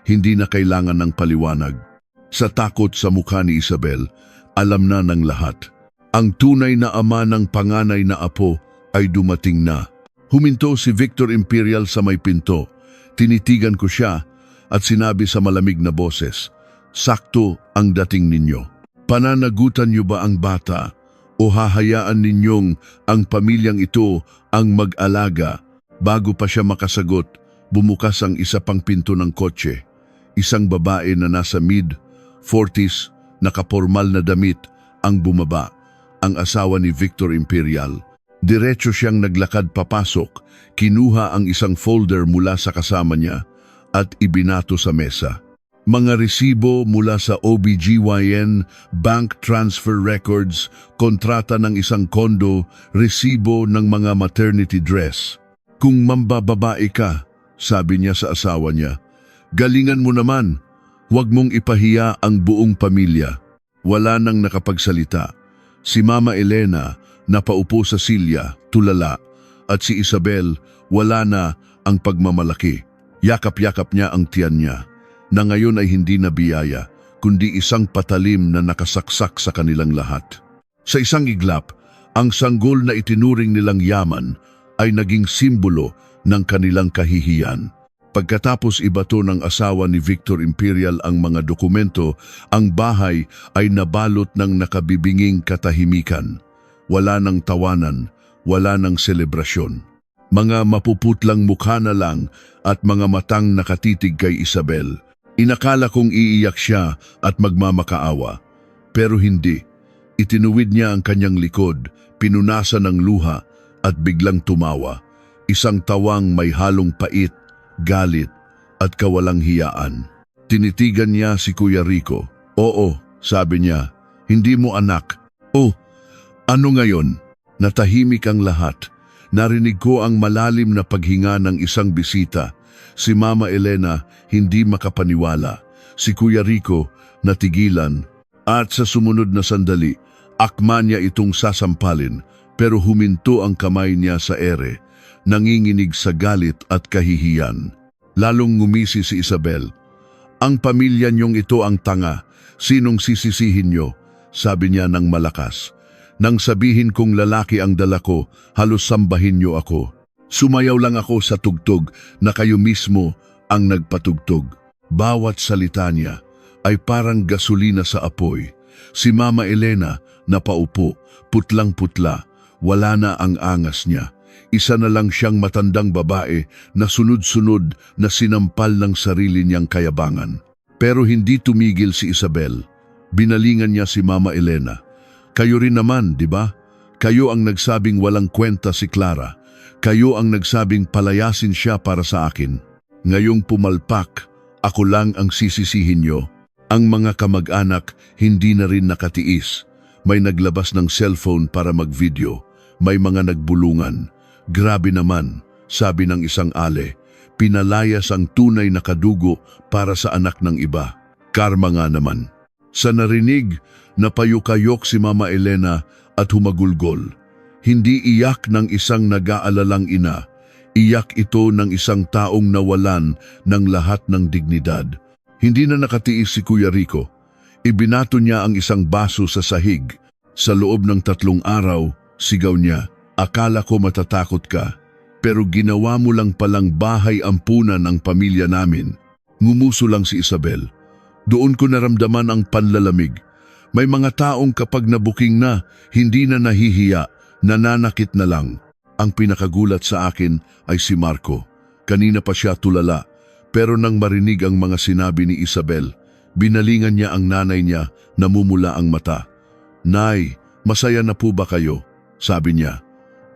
Hindi na kailangan ng paliwanag. Sa takot sa mukha ni Isabel, alam na ng lahat. Ang tunay na ama ng panganay na apo ay dumating na. Huminto si Victor Imperial sa may pinto. Tinitigan ko siya at sinabi sa malamig na boses, sakto ang dating ninyo. Pananagutan niyo ba ang bata o hahayaan ninyong ang pamilyang ito ang mag-alaga? Bago pa siya makasagot, bumukas ang isa pang pinto ng kotse. Isang babae na nasa mid-40s, nakapormal na damit, ang bumaba, ang asawa ni Victor Imperial. Diretso siyang naglakad papasok, kinuha ang isang folder mula sa kasama niya at ibinato sa mesa. Mga resibo mula sa OBGYN, bank transfer records, kontrata ng isang kondo, resibo ng mga maternity dress. Kung mambababae ka, sabi niya sa asawa niya, galingan mo naman, huwag mong ipahiya ang buong pamilya. Wala nang nakapagsalita. Si Mama Elena napaupo sa silya, tulala, at si Isabel wala na ang pagmamalaki. Yakap-yakap niya ang tiyan niya, na ngayon ay hindi na biyaya, kundi isang patalim na nakasaksak sa kanilang lahat. Sa isang iglap, ang sanggol na itinuring nilang yaman ay naging simbolo ng kanilang kahihiyan. Pagkatapos ibato ng asawa ni Victor Imperial ang mga dokumento, ang bahay ay nabalot ng nakabibinging katahimikan. Wala ng tawanan, wala ng selebrasyon. Mga mapuputlang mukha na lang at mga matang nakatitig kay Isabel. Inakala kong iiyak siya at magmamakaawa. Pero hindi. Itinuwid niya ang kanyang likod, pinunasan ng luha at biglang tumawa. Isang tawang may halong pait, galit at kawalang hiyaan. Tinitigan niya si Kuya Rico. Oo, sabi niya, hindi mo anak. Oh, ano ngayon? Natahimik ang lahat. Narinig ko ang malalim na paghinga ng isang bisita. Si Mama Elena hindi makapaniwala. Si Kuya Rico natigilan. At sa sumunod na sandali, akma niya itong sasampalin, pero huminto ang kamay niya sa ere, nanginginig sa galit at kahihiyan. Lalong ngumisi si Isabel. Ang pamilya niyong ito ang tanga. Sinong sisisihin niyo? Sabi niya ng malakas. Nang sabihin kong lalaki ang dala ko, halos sambahin niyo ako. Sumayaw lang ako sa tugtog na kayo mismo ang nagpatugtog. Bawat salita niya ay parang gasolina sa apoy. Si Mama Elena napaupo, putlang-putla, wala na ang angas niya. Isa na lang siyang matandang babae na sunod-sunod na sinampal ng sarili niyang kayabangan. Pero hindi tumigil si Isabel. Binalingan niya si Mama Elena. Kayo rin naman, di ba? Kayo ang nagsabing walang kwenta si Clara. Kayo ang nagsabing palayasin siya para sa akin. Ngayong pumalpak, ako lang ang sisisihin niyo. Ang mga kamag-anak hindi na rin nakatiis. May naglabas ng cellphone para mag-video. May mga nagbulungan. Grabe naman, sabi ng isang ale. Pinalayas ang tunay na kadugo para sa anak ng iba. Karma nga naman. Sa narinig, napayukayok si Mama Elena at humagulgol. Hindi iyak ng isang nag-aalalang ina. Iyak ito ng isang taong nawalan ng lahat ng dignidad. Hindi na nakatiis si Kuya Rico. Ibinato niya ang isang baso sa sahig. Sa loob ng 3 araw, sigaw niya, akala ko matatakot ka, pero ginawa mo lang palang bahay ampunan ang pamilya namin. Ngumuso lang si Isabel. Doon ko naramdaman ang panlalamig. May mga taong kapag nabuking na, hindi na nahihiya, nananakit na lang. Ang pinakagulat sa akin ay si Marco. Kanina pa siya tulala, pero nang marinig ang mga sinabi ni Isabel, binalingan niya ang nanay niya, namumula ang mata. Nay, masaya na po ba kayo? Sabi niya.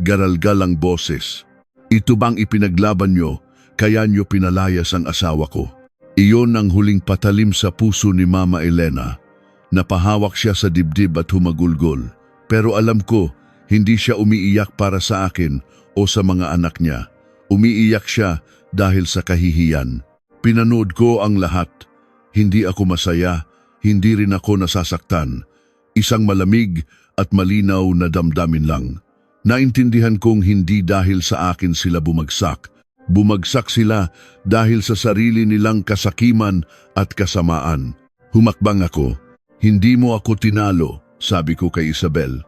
Garalgal ang boses. Ito bang ipinaglaban niyo, kaya niyo pinalayas ang asawa ko? Iyon ang huling patalim sa puso ni Mama Elena. Napahawak siya sa dibdib at humagulgol. Pero alam ko, hindi siya umiiyak para sa akin o sa mga anak niya. Umiiyak siya dahil sa kahihiyan. Pinanood ko ang lahat. Hindi ako masaya, hindi rin ako nasasaktan. Isang malamig at malinaw na damdamin lang. Naintindihan kong hindi dahil sa akin sila bumagsak. Bumagsak sila dahil sa sarili nilang kasakiman at kasamaan. Humakbang ako. Hindi mo ako tinalo, sabi ko kay Isabel.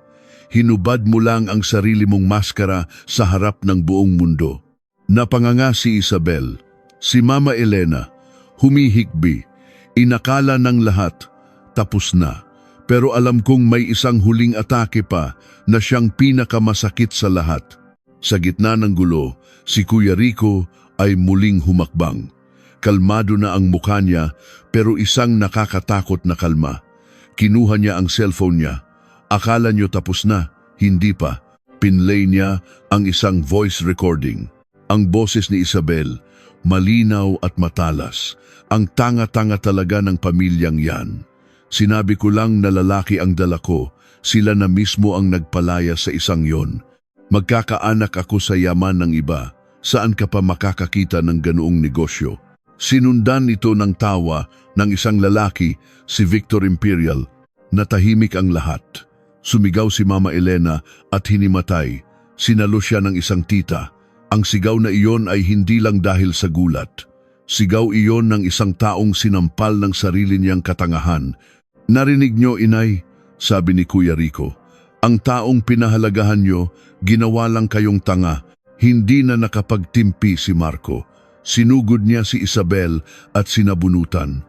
Hinubad mo lang ang sarili mong maskara sa harap ng buong mundo. Napanganga si Isabel. Si Mama Elena, humihikbi. Inakala ng lahat, tapos na. Pero alam kong may isang huling atake pa na siyang pinakamasakit sa lahat. Sa gitna ng gulo, si Kuya Rico ay muling humakbang. Kalmado na ang mukha niya pero isang nakakatakot na kalma. Kinuha niya ang cellphone niya. Akala niyo tapos na, hindi pa. Pinlay niya ang isang voice recording. Ang boses ni Isabel, malinaw at matalas. Ang tanga-tanga talaga ng pamilyang yan. Sinabi ko lang na lalaki ang dala ko, sila na mismo ang nagpalaya sa isang yon. Magkakaanak ako sa yaman ng iba, saan ka pa makakakita ng ganoong negosyo? Sinundan ito ng tawa ng isang lalaki, si Victor Imperial. Natahimik ang lahat. Sumigaw si Mama Elena at hinimatay. Sinalo siya ng isang tita. Ang sigaw na iyon ay hindi lang dahil sa gulat. Sigaw iyon ng isang taong sinampal ng sarili niyang katangahan. Narinig niyo, inay, sabi ni Kuya Rico. Ang taong pinahalagahan niyo, ginawa lang kayong tanga. Hindi na nakapagtimpi si Marco. Sinugod niya si Isabel at sinabunutan.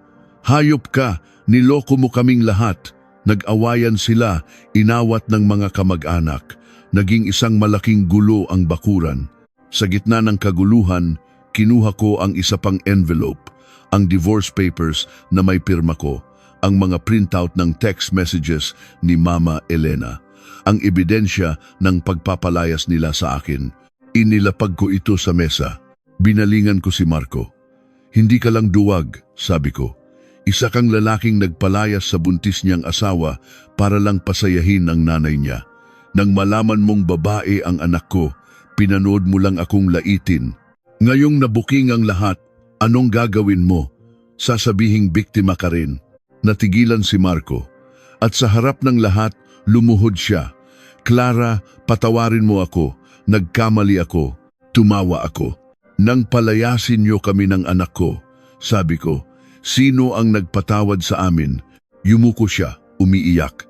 Hayop ka, niloko mo kaming lahat. Nag-awayan sila, inawat ng mga kamag-anak. Naging isang malaking gulo ang bakuran. Sa gitna ng kaguluhan, kinuha ko ang isa pang envelope, ang divorce papers na may pirma ko, ang mga printout ng text messages ni Mama Elena, ang ebidensya ng pagpapalayas nila sa akin. Inilapag ko ito sa mesa. Binalingan ko si Marco. Hindi ka lang duwag, sabi ko. Isa kang lalaking nagpalayas sa buntis niyang asawa para lang pasayahin ang nanay niya. Nang malaman mong babae ang anak ko, pinanood mo lang akong laitin. Ngayong nabuking ang lahat, anong gagawin mo? Sasabihing biktima ka rin. Natigilan si Marco. At sa harap ng lahat, lumuhod siya. Clara, patawarin mo ako. Nagkamali ako. Tumawa ako. Nang palayasin niyo kami ng anak ko, sabi ko, sino ang nagpatawad sa amin? Yumuko siya, umiiyak.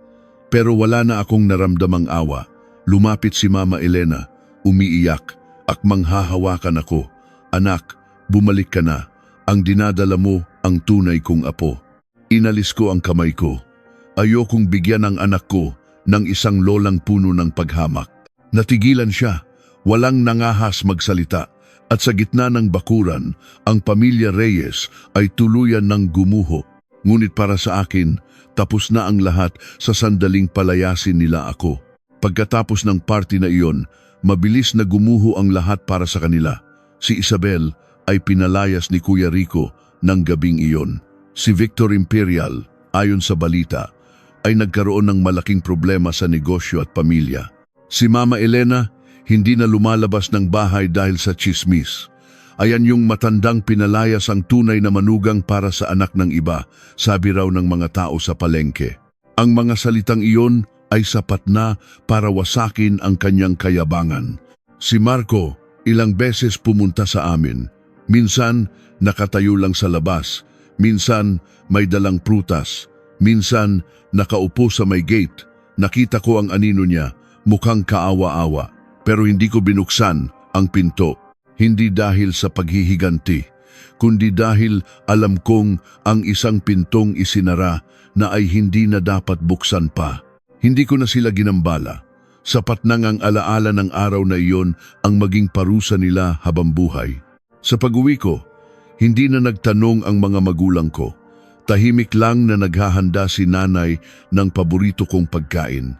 Pero wala na akong naramdamang awa. Lumapit si Mama Elena, umiiyak. Akmang hahawakan ako. Anak, bumalik ka na. Ang dinadala mo ang tunay kong apo. Inalis ko ang kamay ko. Ayokong bigyan ang anak ko ng isang lolang puno ng paghamak. Natigilan siya. Walang nangahas magsalita. At sa gitna ng bakuran, ang pamilya Reyes ay tuluyan ng gumuho. Ngunit para sa akin, tapos na ang lahat sa sandaling palayasin nila ako. Pagkatapos ng party na iyon, mabilis na gumuho ang lahat para sa kanila. Si Isabel ay pinalayas ni Kuya Rico ng gabing iyon. Si Victor Imperial, ayon sa balita, ay nagkaroon ng malaking problema sa negosyo at pamilya. Si Mama Elena, hindi na lumalabas ng bahay dahil sa chismis. Ayan yung matandang pinalayas ang tunay na manugang para sa anak ng iba, sabi raw ng mga tao sa palengke. Ang mga salitang iyon ay sapat na para wasakin ang kanyang kayabangan. Si Marco, ilang beses pumunta sa amin. Minsan, nakatayo lang sa labas. Minsan, may dalang prutas. Minsan, nakaupo sa may gate. Nakita ko ang anino niya, mukhang kaawa-awa. Pero hindi ko binuksan ang pinto. Hindi dahil sa paghihiganti, kundi dahil alam kong ang isang pintong isinara na ay hindi na dapat buksan pa. Hindi ko na sila ginambala. Sapat nang ang alaala ng araw na iyon ang maging parusa nila habang buhay. Sa pag-uwi ko, hindi na nagtanong ang mga magulang ko. Tahimik lang na naghahanda si nanay ng paborito kong pagkain.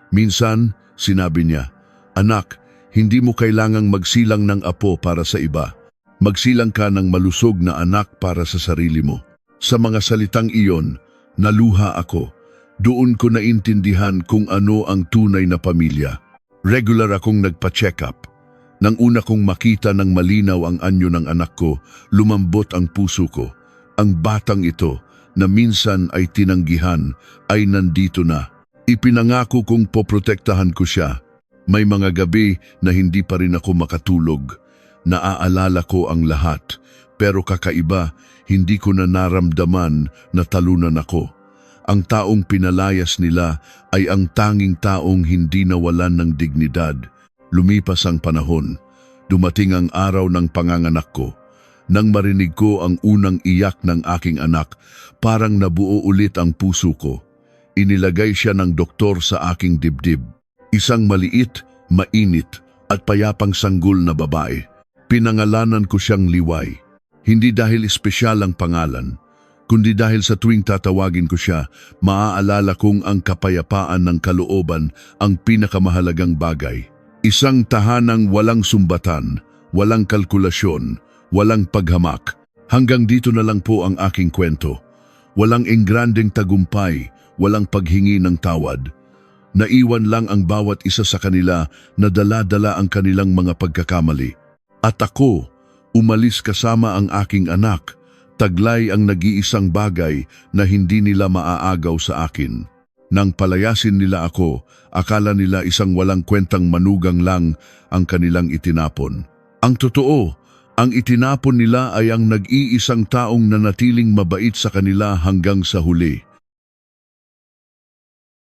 Minsan, sinabi niya, "Anak, hindi mo kailangang magsilang ng apo para sa iba. Magsilang ka ng malusog na anak para sa sarili mo." Sa mga salitang iyon, naluha ako. Doon ko naintindihan kung ano ang tunay na pamilya. Regular akong nagpa-check up. Nang una kong makita ng malinaw ang anyo ng anak ko, lumambot ang puso ko. Ang batang ito, na minsan ay tinanggihan, ay nandito na. Ipinangako kong poprotektahan ko siya. May mga gabi na hindi pa rin ako makatulog. Naaalala ko ang lahat, pero kakaiba, hindi ko na naramdaman na talunan ako. Ang taong pinalayas nila ay ang tanging taong hindi nawalan ng dignidad. Lumipas ang panahon. Dumating ang araw ng panganganak ko. Nang marinig ko ang unang iyak ng aking anak, parang nabuo ulit ang puso ko. Inilagay siya ng doktor sa aking dibdib. Isang maliit, mainit at payapang sanggol na babae. Pinangalanan ko siyang Liway. Hindi dahil espesyal ang pangalan, kundi dahil sa tuwing tatawagin ko siya, maaalala kong ang kapayapaan ng kalooban ang pinakamahalagang bagay. Isang tahanang walang sumbatan, walang kalkulasyon, walang paghamak. Hanggang dito na lang po ang aking kwento. Walang engrandeng tagumpay, walang paghingi ng tawad. Naiwan lang ang bawat isa sa kanila na dala-dala ang kanilang mga pagkakamali. At ako, umalis kasama ang aking anak, taglay ang nag-iisang bagay na hindi nila maaagaw sa akin. Nang palayasin nila ako, akala nila isang walang kwentang manugang lang ang kanilang itinapon. Ang totoo, ang itinapon nila ay ang nag-iisang taong nanatiling mabait sa kanila hanggang sa huli.